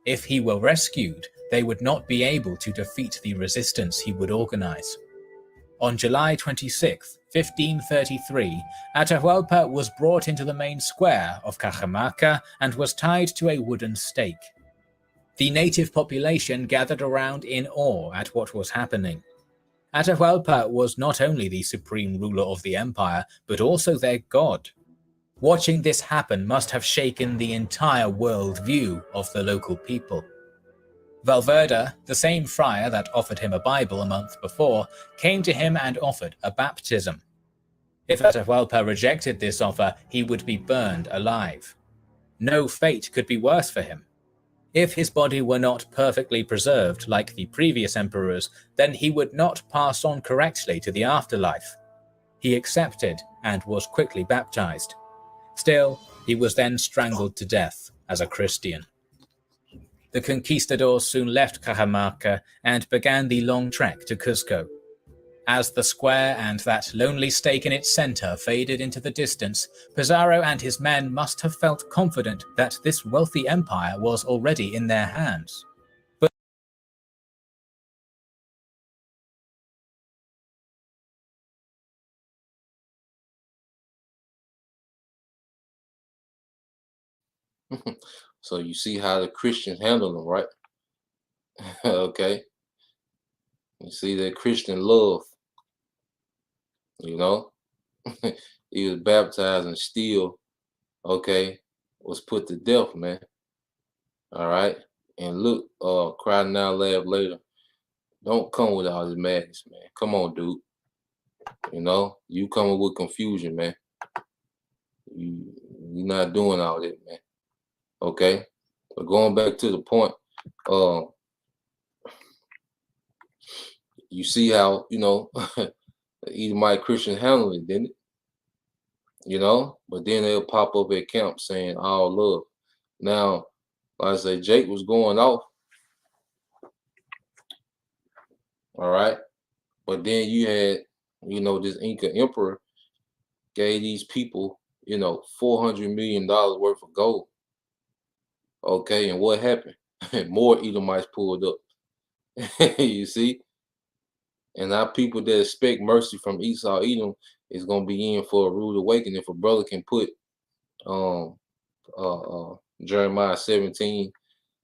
Speaker 6: If he were rescued, they would not be able to defeat the resistance he would organize. On July 26, 1533, Atahualpa was brought into the main square of Cajamarca and was tied to a wooden stake. The native population gathered around in awe at what was happening. Atahualpa was not only the supreme ruler of the empire, but also their god. Watching this happen must have shaken the entire world view of the local people. Valverde, the same friar that offered him a Bible a month before, came to him and offered a baptism. If Atahualpa rejected this offer, he would be burned alive. No fate could be worse for him. If his body were not perfectly preserved like the previous emperors, then he would not pass on correctly to the afterlife. He accepted and was quickly baptized. Still, he was then strangled to death as a Christian. The conquistadors soon left Cajamarca and began the long trek to Cuzco. As the square and that lonely stake in its center faded into the distance, Pizarro and his men must have felt confident that this wealthy empire was already in their hands. But
Speaker 5: So you see how the Christians handle them, right? Okay. You see that Christian love, you know? He was baptized and still, okay, was put to death, man. All right. And look, cry now, laugh later. Don't come with all this madness, man. Come on, dude. You know, you coming with confusion, man. You're not doing all that, man. Okay. But going back to the point, you see how, you know, the Edomite Christian handled it, didn't it? You know, but then they'll pop up at camp saying all love. Now, like I say, Jake was going off. All right. But then you had, you know, this Inca emperor gave these people, you know, $400 million worth of gold. Okay. And what happened? More Edomites pulled up. You see? And our people that expect mercy from Esau, Edom, is going to be in for a rude awakening. If a brother can put Jeremiah 17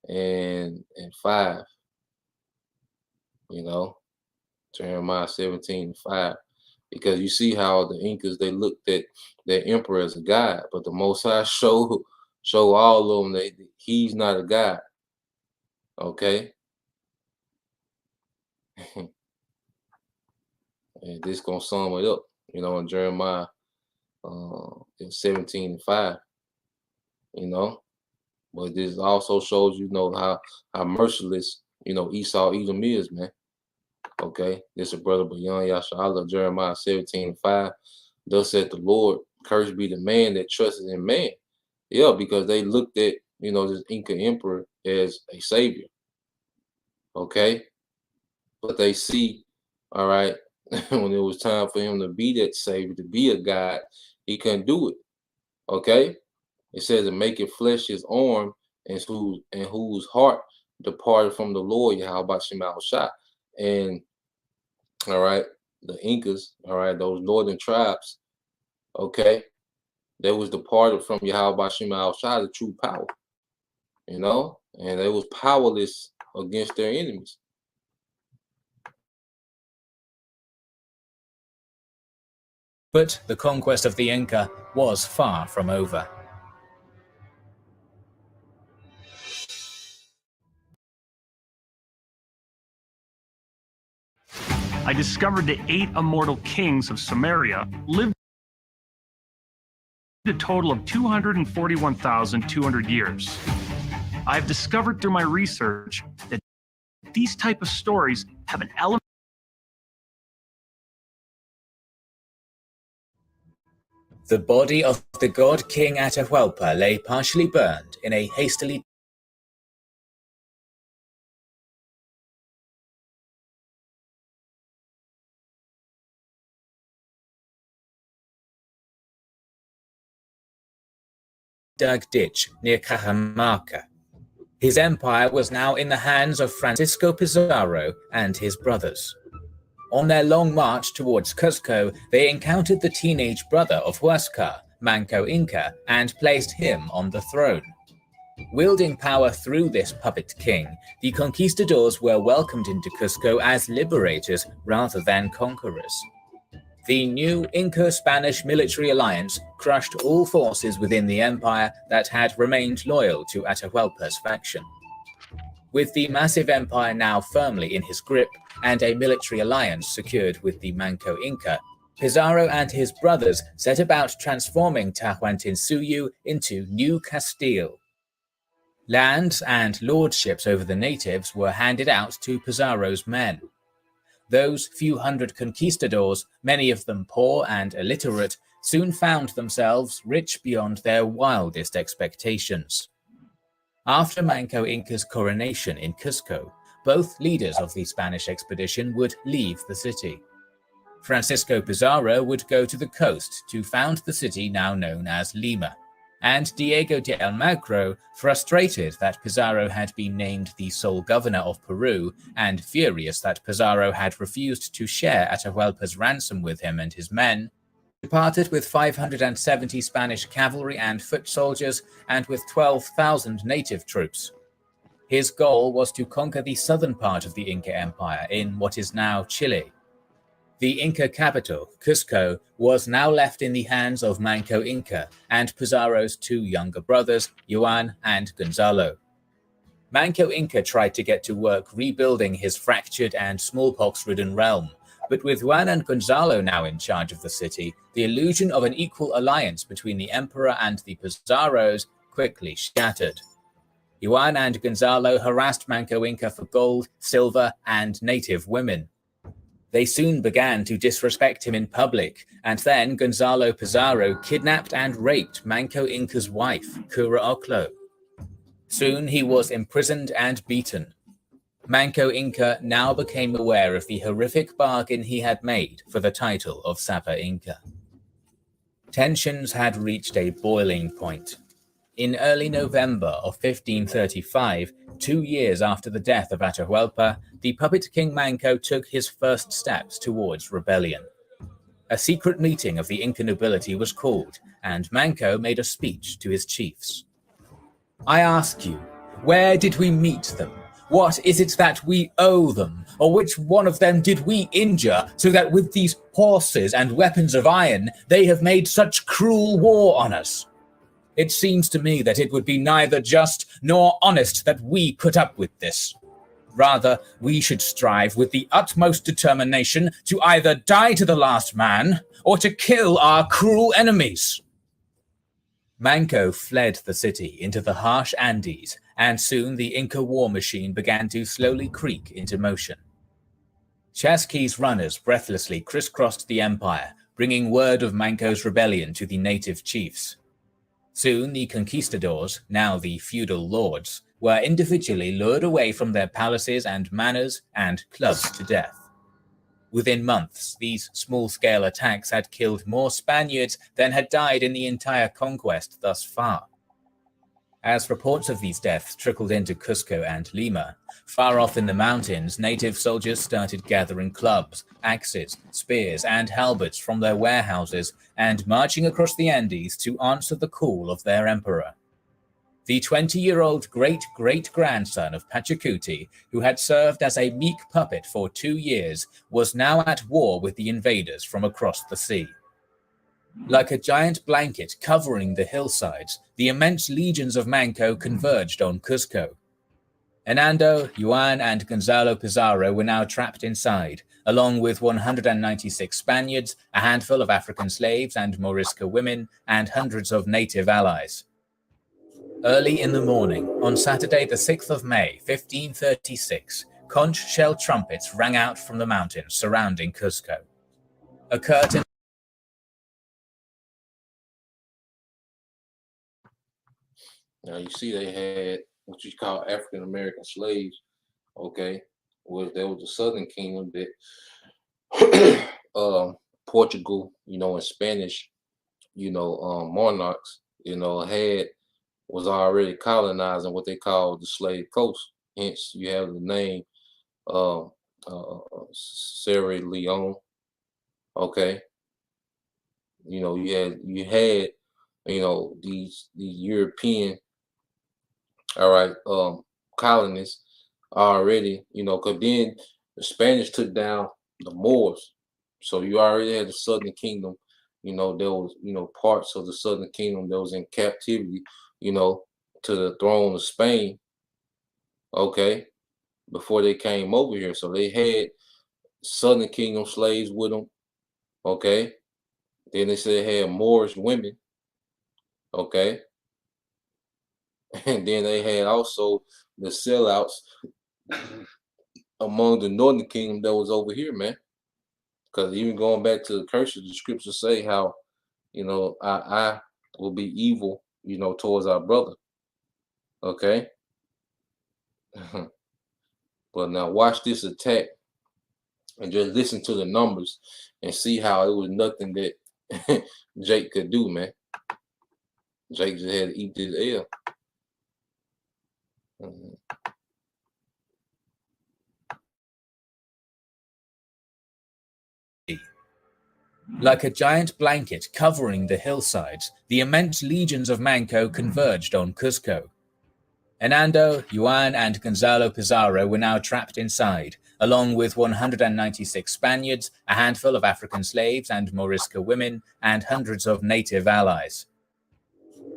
Speaker 5: and 5, you know, Jeremiah 17 and 5, because you see how the Incas, they looked at their emperor as a god, but the Most High show all of them that he's not a god. Okay. And this gonna sum it up, you know, in Jeremiah 17 and 5, you know. But this also shows, you know, how merciless, you know, Esau Edom is, man. Okay. This is brother Bayan Yashala, Jeremiah 17 and 5. Thus said the Lord, cursed be the man that trusted in man. Yeah, because they looked at, you know, this Inca emperor as a savior. Okay. But they see, all right, when it was time for him to be that savior, to be a God, he couldn't do it. Okay. It says to make it flesh his arm and whose heart departed from the Lord, Yahweh Shema Shah. And all right, the Incas, all right, those northern tribes, okay, they was departed from Yahweh Shema Shah, the true power. You know, and they was powerless against their enemies.
Speaker 6: But the conquest of the Inca was far from over.
Speaker 9: I discovered the 8 immortal kings of Samaria lived a total of 241,200 years. I've discovered through my research that these type of stories have an element.
Speaker 6: The body of the god King Atahualpa lay partially burned in a hastily dug ditch near Cajamarca. His empire was now in the hands of Francisco Pizarro and his brothers. On their long march towards Cuzco, they encountered the teenage brother of Huáscar, Manco Inca, and placed him on the throne. Wielding power through this puppet king, the conquistadors were welcomed into Cuzco as liberators rather than conquerors. The new Inca-Spanish military alliance crushed all forces within the empire that had remained loyal to Atahualpa's faction. With the massive empire now firmly in his grip and a military alliance secured with the Manco Inca, Pizarro and his brothers set about transforming Tahuantinsuyu into New Castile. Lands and lordships over the natives were handed out to Pizarro's men. Those few hundred conquistadors, many of them poor and illiterate, soon found themselves rich beyond their wildest expectations. After Manco Inca's coronation in Cuzco, both leaders of the Spanish expedition would leave the city. Francisco Pizarro would go to the coast to found the city now known as Lima, and Diego de Almagro, frustrated that Pizarro had been named the sole governor of Peru and furious that Pizarro had refused to share Atahualpa's ransom with him and his men, departed with 570 Spanish cavalry and foot soldiers and with 12,000 native troops. His goal was to conquer the southern part of the Inca Empire in what is now Chile. The Inca capital, Cuzco, was now left in the hands of Manco Inca and Pizarro's two younger brothers, Juan and Gonzalo. Manco Inca tried to get to work rebuilding his fractured and smallpox-ridden realm, but with Juan and Gonzalo now in charge of the city, the illusion of an equal alliance between the emperor and the Pizarros quickly shattered. Juan and Gonzalo harassed Manco Inca for gold, silver, and native women. They soon began to disrespect him in public, and then Gonzalo Pizarro kidnapped and raped Manco Inca's wife, Cura Oclo. Soon he was imprisoned and beaten. Manco Inca now became aware of the horrific bargain he had made for the title of Sapa Inca. Tensions had reached a boiling point. In early November of 1535, 2 years after the death of Atahualpa, the puppet king Manco took his first steps towards rebellion. A secret meeting of the Inca nobility was called, and Manco made a speech to his chiefs. "I ask you, where did we meet them? What is it that we owe them? Or which one of them did we injure, so that with these horses and weapons of iron they have made such cruel war on us? It seems to me that it would be neither just nor honest that we put up with this. Rather, we should strive with the utmost determination to either die to the last man or to kill our cruel enemies." Manco fled the city into the harsh Andes, and soon the Inca war machine began to slowly creak into motion. Chasqui's runners breathlessly crisscrossed the empire, bringing word of Manco's rebellion to the native chiefs. Soon the conquistadors, now the feudal lords, were individually lured away from their palaces and manors and clubbed to death. Within months, these small-scale attacks had killed more Spaniards than had died in the entire conquest thus far. As reports of these deaths trickled into Cuzco and Lima, far off in the mountains, native soldiers started gathering clubs, axes, spears, and halberds from their warehouses and marching across the Andes to answer the call of their emperor. The 20-year-old great-great-grandson of Pachacuti, who had served as a meek puppet for 2 years, was now at war with the invaders from across the sea. Like a giant blanket covering the hillsides, the immense legions of Manco converged on Cuzco. Hernando, Juan, and Gonzalo Pizarro were now trapped inside, along with 196 Spaniards, a handful of African slaves and Morisca women, and hundreds of native allies. Early in the morning, on Saturday the 6th of May, 1536, conch shell trumpets rang out from the mountains surrounding Cuzco. A curtain
Speaker 5: Now you see they had what you call African American slaves, okay? There was the Southern Kingdom that Portugal, and Spanish, monarchs, was already colonizing what they called the slave coast. Hence, you have the name Sierra Leone. Okay, you had these European, all right, colonists already, because then the Spanish took down the Moors, so you already had the Southern Kingdom. There was parts of the Southern Kingdom that was in captivity, to the throne of Spain. Okay, before they came over here, so they had Southern Kingdom slaves with them. Okay, then they said they had Moorish women. Okay, and then they had also the sellouts among the Northern Kingdom that was over here, man. Because even going back to the curses, the scriptures say how, I will be evil, towards our brother. Okay. But now watch this attack and just listen to the numbers and see how it was nothing that Jake could do, man. Jake just had to eat this L.
Speaker 6: Like a giant blanket covering the hillsides, the immense legions of Manco converged on Cuzco. Hernando, Juan, and Gonzalo Pizarro were now trapped inside, along with 196 Spaniards, a handful of African slaves and Morisca women, and hundreds of native allies.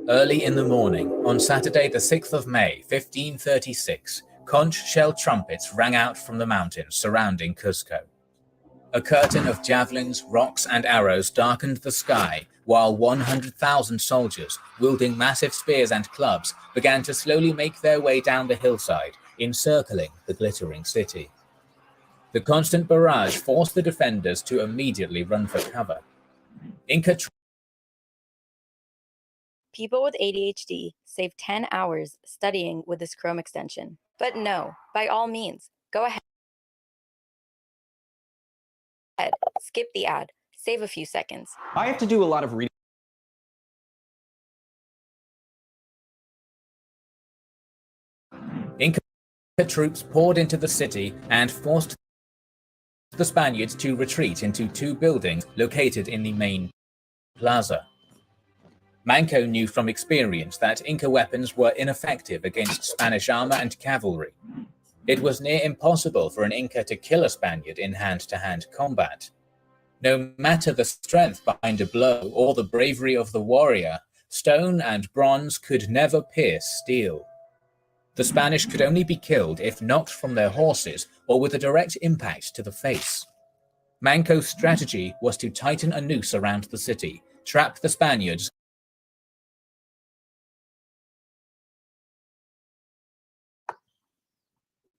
Speaker 6: Early in the morning, on Saturday the 6th of May, 1536, conch shell trumpets rang out from the mountains surrounding Cuzco. A curtain of javelins, rocks, and arrows darkened the sky, while 100,000 soldiers, wielding massive spears and clubs, began to slowly make their way down the hillside, encircling the glittering city. The constant barrage forced the defenders to immediately run for cover.
Speaker 11: People with ADHD save 10 hours studying with this Chrome extension. But no, by all means, go ahead. Skip the ad. Save a few seconds.
Speaker 12: I have to do a lot of reading.
Speaker 6: Inca troops poured into the city and forced the Spaniards to retreat into 2 buildings located in the main plaza. Manco knew from experience that Inca weapons were ineffective against Spanish armor and cavalry. It was near impossible for an Inca to kill a Spaniard in hand-to-hand combat. No matter the strength behind a blow or the bravery of the warrior, stone and bronze could never pierce steel. The Spanish could only be killed if knocked from their horses or with a direct impact to the face. Manco's strategy was to tighten a noose around the city, trap the Spaniards,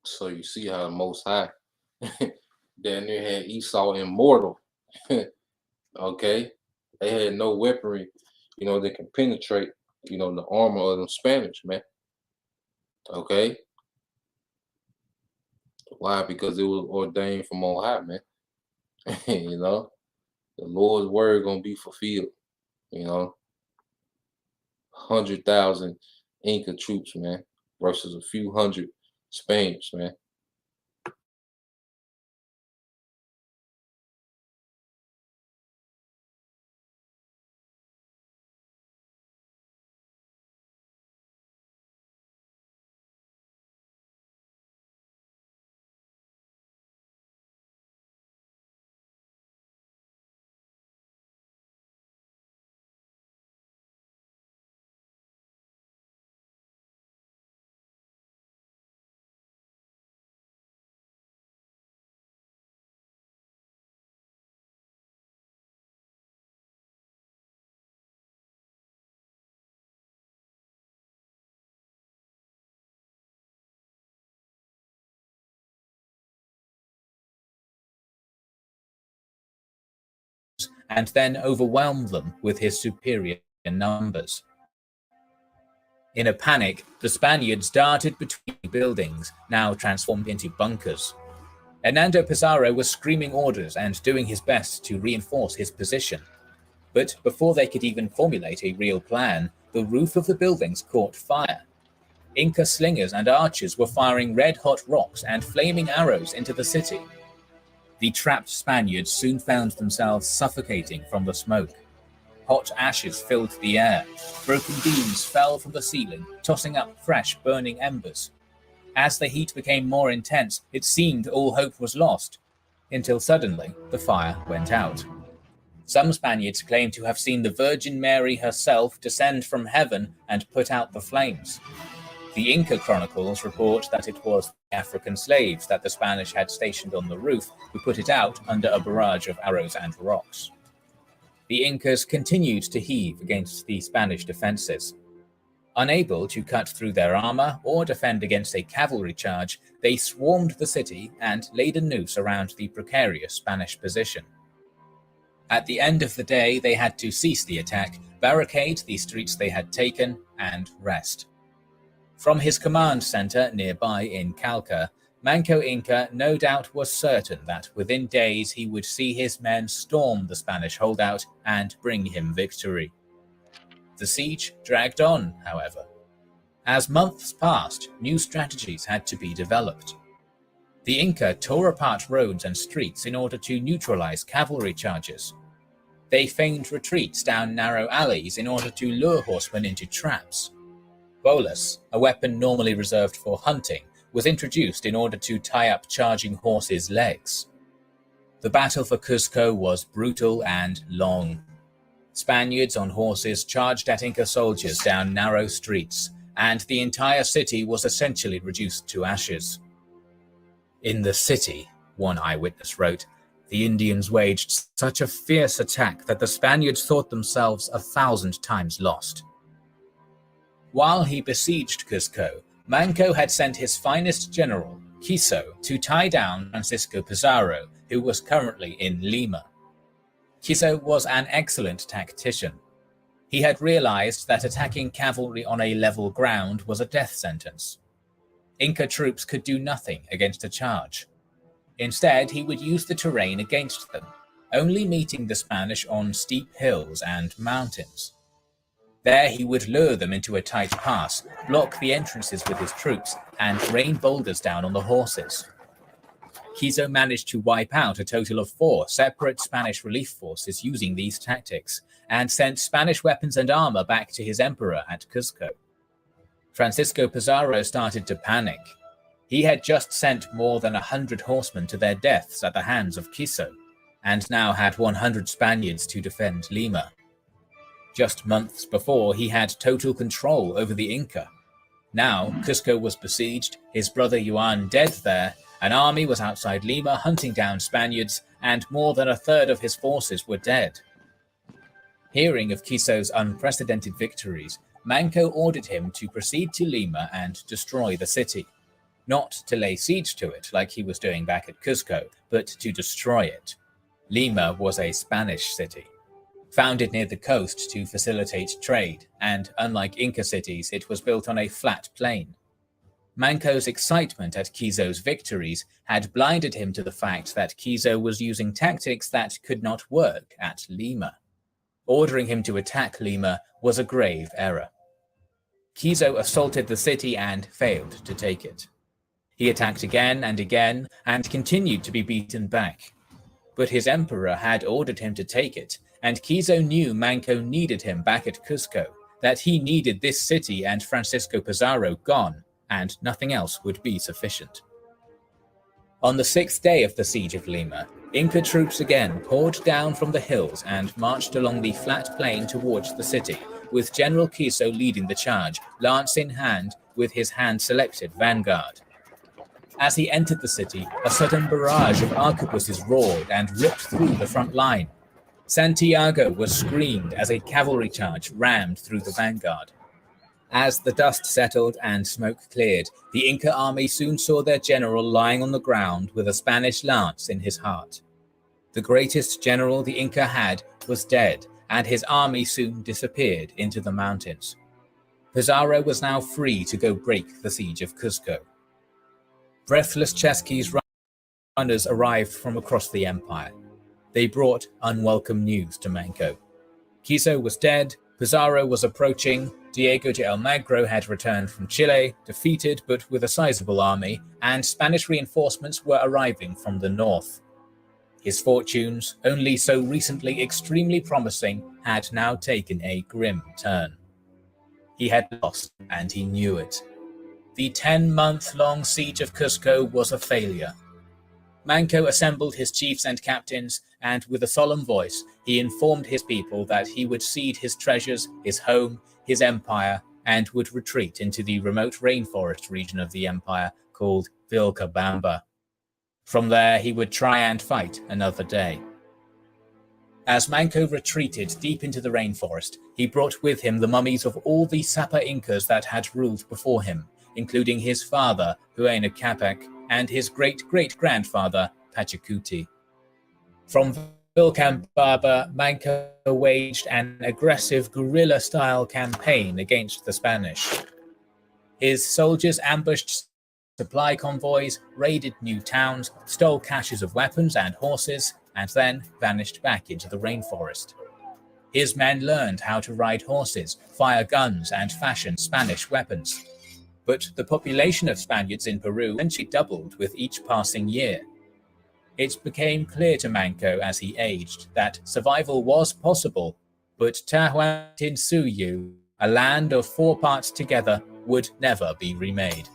Speaker 5: So you see how the Most High down there had Esau immortal. Okay, they had no weaponry, that can penetrate, the armor of the Spanish, man. Okay, why? Because it was ordained from on high, man. The Lord's word gonna be fulfilled. 100,000 Inca troops, man, versus a few hundred Spaniards, man.
Speaker 6: and then overwhelmed them with his superior numbers. In a panic, the Spaniards darted between buildings, now transformed into bunkers. Hernando Pizarro was screaming orders and doing his best to reinforce his position. But before they could even formulate a real plan, the roof of the buildings caught fire. Inca slingers and archers were firing red-hot rocks and flaming arrows into the city. The trapped Spaniards soon found themselves suffocating from the smoke. Hot ashes filled the air. Broken beams fell from the ceiling, tossing up fresh, burning embers. As the heat became more intense, it seemed all hope was lost, until suddenly the fire went out. Some Spaniards claimed to have seen the Virgin Mary herself descend from heaven and put out the flames. The Inca chronicles report that it was the African slaves that the Spanish had stationed on the roof who put it out under a barrage of arrows and rocks. The Incas continued to heave against the Spanish defenses. Unable to cut through their armor or defend against a cavalry charge, they swarmed the city and laid a noose around the precarious Spanish position. At the end of the day, they had to cease the attack, barricade the streets they had taken, and rest. From his command center nearby in Calca, Manco Inca no doubt was certain that within days he would see his men storm the Spanish holdout and bring him victory. The siege dragged on, however. As months passed, new strategies had to be developed. The Inca tore apart roads and streets in order to neutralize cavalry charges. They feigned retreats down narrow alleys in order to lure horsemen into traps. Bolas, a weapon normally reserved for hunting, was introduced in order to tie up charging horses' legs. The battle for Cuzco was brutal and long. Spaniards on horses charged at Inca soldiers down narrow streets, and the entire city was essentially reduced to ashes. In the city, one eyewitness wrote, the Indians waged such a fierce attack that the Spaniards thought themselves 1,000 times lost. While he besieged Cuzco, Manco had sent his finest general, Quiso, to tie down Francisco Pizarro, who was currently in Lima. Quiso was an excellent tactician. He had realized that attacking cavalry on a level ground was a death sentence. Inca troops could do nothing against a charge. Instead, he would use the terrain against them, only meeting the Spanish on steep hills and mountains. There he would lure them into a tight pass, block the entrances with his troops, and rain boulders down on the horses. Quiso managed to wipe out a total of 4 separate Spanish relief forces using these tactics, and sent Spanish weapons and armor back to his emperor at Cuzco. Francisco Pizarro started to panic. He had just sent more than 100 horsemen to their deaths at the hands of Quiso, and now had 100 Spaniards to defend Lima. Just months before, he had total control over the Inca. Now, Cuzco was besieged, his brother Juan dead there, an army was outside Lima hunting down Spaniards, and more than 1/3 of his forces were dead. Hearing of Quiso's unprecedented victories, Manco ordered him to proceed to Lima and destroy the city. Not to lay siege to it like he was doing back at Cuzco, but to destroy it. Lima was a Spanish city, founded near the coast to facilitate trade, and unlike Inca cities, it was built on a flat plain. Manco's excitement at Quiso's victories had blinded him to the fact that Quiso was using tactics that could not work at Lima. Ordering him to attack Lima was a grave error. Quiso assaulted the city and failed to take it. He attacked again and continued to be beaten back. But his emperor had ordered him to take it, and Quiso knew Manco needed him back at Cuzco, that he needed this city and Francisco Pizarro gone, and nothing else would be sufficient. On the 6th day of the siege of Lima, Inca troops again poured down from the hills and marched along the flat plain towards the city, with General Quiso leading the charge, lance in hand, with his hand-selected vanguard. As he entered the city, a sudden barrage of arquebuses roared and ripped through the front line. Santiago was screamed as a cavalry charge rammed through the vanguard. As the dust settled and smoke cleared, the Inca army soon saw their general lying on the ground with a Spanish lance in his heart. The greatest general the Inca had was dead, and his army soon disappeared into the mountains. Pizarro was now free to go break the siege of Cuzco. Breathless Chesky's runners arrived from across the empire. They brought unwelcome news to Manco. Quiso was dead, Pizarro was approaching, Diego de Almagro had returned from Chile, defeated but with a sizable army, and Spanish reinforcements were arriving from the north. His fortunes, only so recently extremely promising, had now taken a grim turn. He had lost, and he knew it. The 10-month-long siege of Cuzco was a failure. Manco assembled his chiefs and captains, and with a solemn voice, he informed his people that he would cede his treasures, his home, his empire, and would retreat into the remote rainforest region of the empire called Vilcabamba. From there, he would try and fight another day. As Manco retreated deep into the rainforest, he brought with him the mummies of all the Sapa Incas that had ruled before him, including his father, Huayna Capac, and his great-great-grandfather, Pachacuti. From Vilcabamba, Manco waged an aggressive guerrilla-style campaign against the Spanish. His soldiers ambushed supply convoys, raided new towns, stole caches of weapons and horses, and then vanished back into the rainforest. His men learned how to ride horses, fire guns, and fashion Spanish weapons. But the population of Spaniards in Peru eventually doubled with each passing year. It became clear to Manco as he aged that survival was possible, but Tahuantinsuyu, a land of 4 parts together, would never be remade.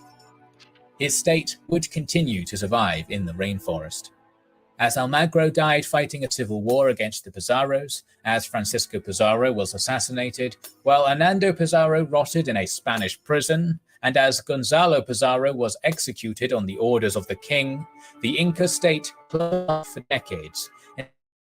Speaker 6: His state would continue to survive in the rainforest. As Almagro died fighting a civil war against the Pizarros, as Francisco Pizarro was assassinated, while Hernando Pizarro rotted in a Spanish prison, and as Gonzalo Pizarro was executed on the orders of the king, the Inca state plunged for decades.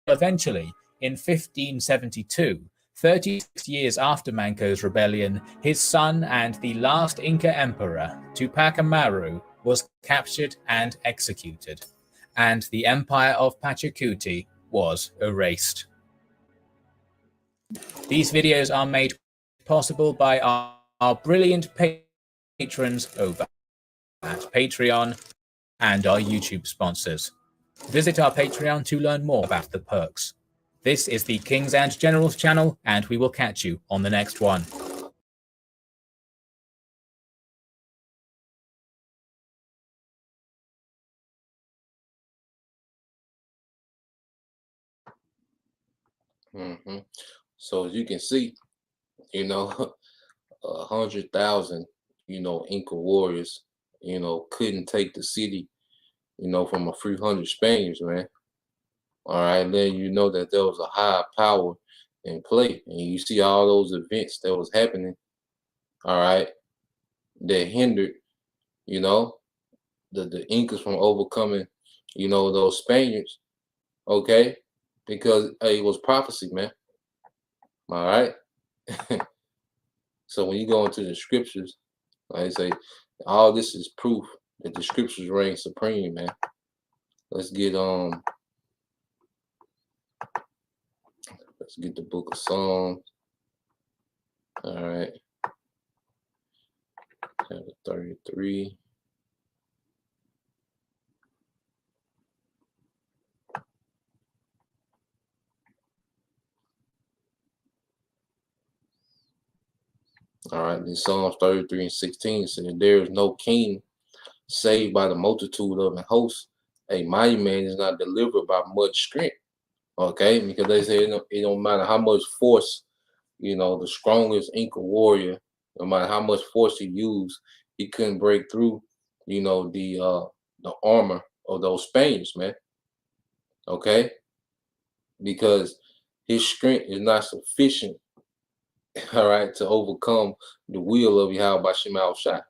Speaker 6: Eventually, in 1572, 36 years after Manco's rebellion, his son and the last Inca emperor, Tupac Amaru, was captured and executed, and the empire of Pachacuti was erased. These videos are made possible by our brilliant patrons over at Patreon and our YouTube sponsors. Visit our Patreon to learn more about the perks. This is the Kings and Generals channel, and we will catch you on the next one.
Speaker 5: So as you can see, 100,000, Inca warriors, couldn't take the city, from a few hundred Spaniards, man. All right, then you know that there was a high power in play, and you see all those events that was happening, all right, that hindered, the Incas from overcoming, those Spaniards, okay, because it was prophecy, man. All right. So when you go into the scriptures, like I say, all this is proof that the scriptures reign supreme, man. Let's get the book of Psalms. All right. Chapter 33. All right, in Psalms 33 and 16 says, there is no king saved by the multitude of an host. A mighty man is not delivered by much strength. Okay, because they say it don't matter how much force, the strongest Inca warrior, no matter how much force he used, he couldn't break through, the armor of those Spaniards, man. Okay, because his strength is not sufficient, all right, to overcome the will of Yahweh Shema Shai.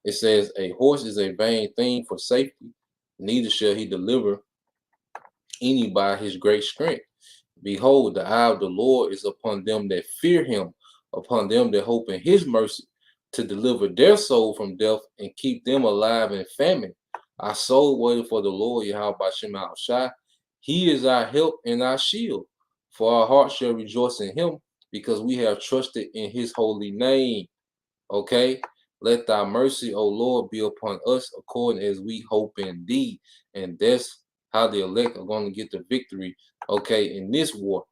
Speaker 5: It says, a horse is a vain thing for safety, neither shall he deliver any by his great strength. Behold, the eye of the Lord is upon them that fear him, upon them that hope in his mercy, to deliver their soul from death and keep them alive in famine. Our soul waited for the Lord Yahweh Shema Shai. He is our help and our shield, for our heart shall rejoice in him, because we have trusted in his holy name. Okay? Let thy mercy, O Lord, be upon us according as we hope in thee. And that's how the elect are going to get the victory, okay, in this war.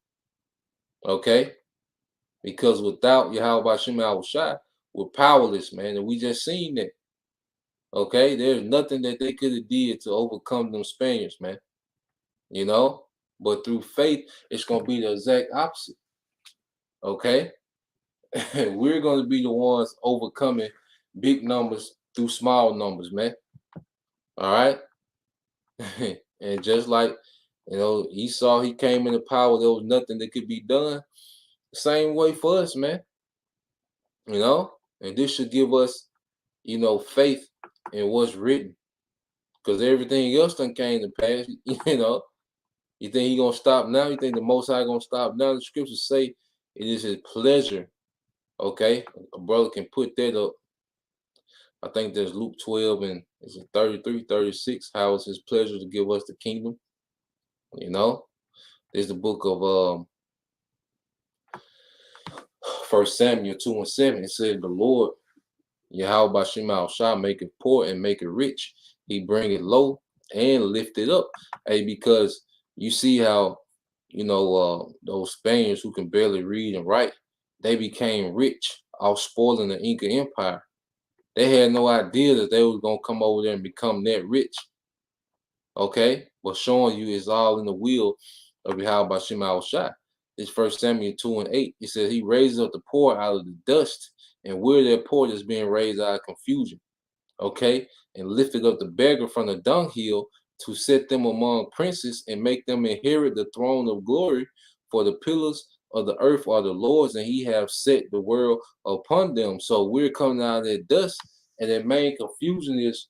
Speaker 5: Okay? Because without Yahweh Shem Shai, we're powerless, man. And we just seen that. Okay? There's nothing that they could have did to overcome them Spaniards, man. You know? But through faith, it's going to be the exact opposite. Okay? We're going to be the ones overcoming big numbers through small numbers, man. All right? And just like, Esau, he came into power, there was nothing that could be done. Same way for us, man. And this should give us, faith in what's written. Because everything else done came to pass, You think he gonna stop now? You think the Most High gonna stop now? The scriptures say it is his pleasure. Okay? A brother can put that up. I think there's Luke 12 and is it 33, 36. How is his pleasure to give us the kingdom? There's the book of 1 Samuel 2 and 7. It said, the Lord, Yahweh Shema Shah, make it poor and make it rich. He bring it low and lift it up. Hey, because you see how, those Spaniards who can barely read and write, they became rich off spoiling the Inca Empire. They had no idea that they was going to come over there and become that rich. Okay? But showing you it's all in the will of Yahweh Shema Shah. It's 1 Samuel 2 and 8. It says he raises up the poor out of the dust, and we're that poor that's being raised out of confusion. Okay? And lifted up the beggar from the dunghill to set them among princes and make them inherit the throne of glory. For the pillars of the earth are the Lord's, and he have set the world upon them. So we're coming out of that dust, and that main confusion is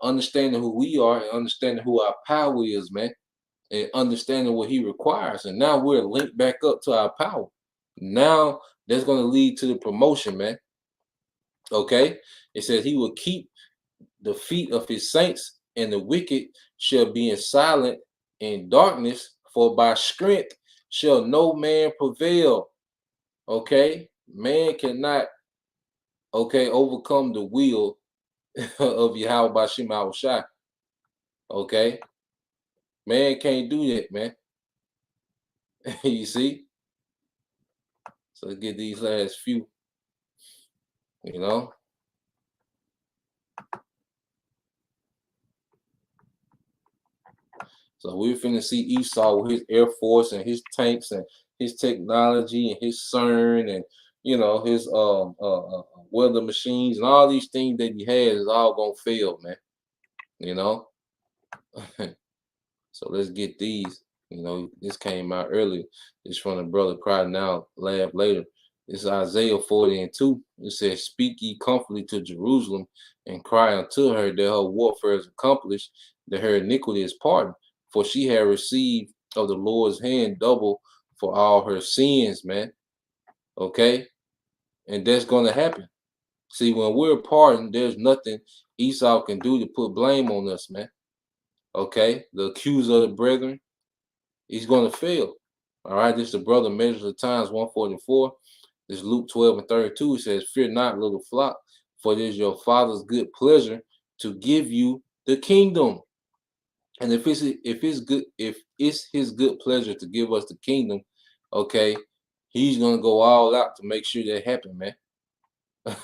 Speaker 5: understanding who we are and understanding who our power is, man, and understanding what he requires. And now we're linked back up to our power. Now that's going to lead to the promotion, man. Okay? It says he will keep the feet of his saints, and the wicked shall be in silent in darkness, for by strength shall no man prevail. Okay? Man cannot, overcome the will of Yahweh Shema Shai. Okay? Man can't do that, man. You see? So let's get these last few, So we're finna see Esau with his Air Force and his tanks and his technology and his CERN and his weather machines and all these things that he has is all gonna fail, man. So let's get these. This came out earlier. It's from the brother Cry Now, Laugh Later. It's Isaiah 40 and 2. It says, speak ye comfortably to Jerusalem and cry unto her that her warfare is accomplished, that her iniquity is pardoned. For she had received of the Lord's hand double for all her sins, man. Okay? And that's going to happen. See, when we're pardoned, there's nothing Esau can do to put blame on us, man. Okay? The accuser of the brethren, he's going to fail. All right? This is the brother Measures of Times 144. This Luke 12 and 32. It says, fear not, little flock, for it is your Father's good pleasure to give you the kingdom. And if it's his good pleasure to give us the kingdom, okay, he's gonna go all out to make sure that happen, man.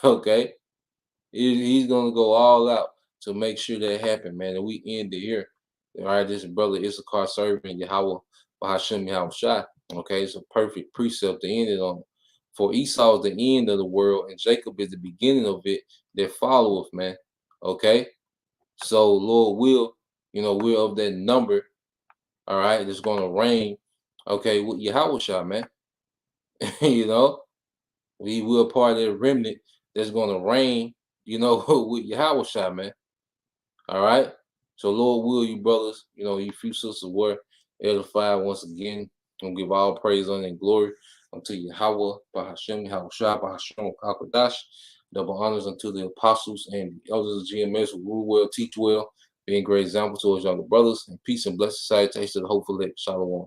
Speaker 5: Okay, he's gonna go all out to make sure that happen, man. And we end it here. All right, this is brother Issachar serving Yahweh Bahashem Yahweh Shai. Okay, it's a perfect precept to end it on. For Esau is the end of the world, and Jacob is the beginning of it that followeth, man. Okay, so Lord will. We're of that number, all right, that's going to reign, okay, with Yahweh Shah, man. We will part of that remnant that's going to reign, with Yahweh Shah, man. All right. So Lord will, you brothers, you few sisters were edified once again. I'm give all praise, honor, and glory unto Yahweh, Bahashem, Yahweh Shah, Bahashem, Kakadash. Double honors unto the apostles and the elders of GMS who rule well, teach well, being a great example to his younger brothers, and peace and blessed salutations to the hopeful elect. Shalom.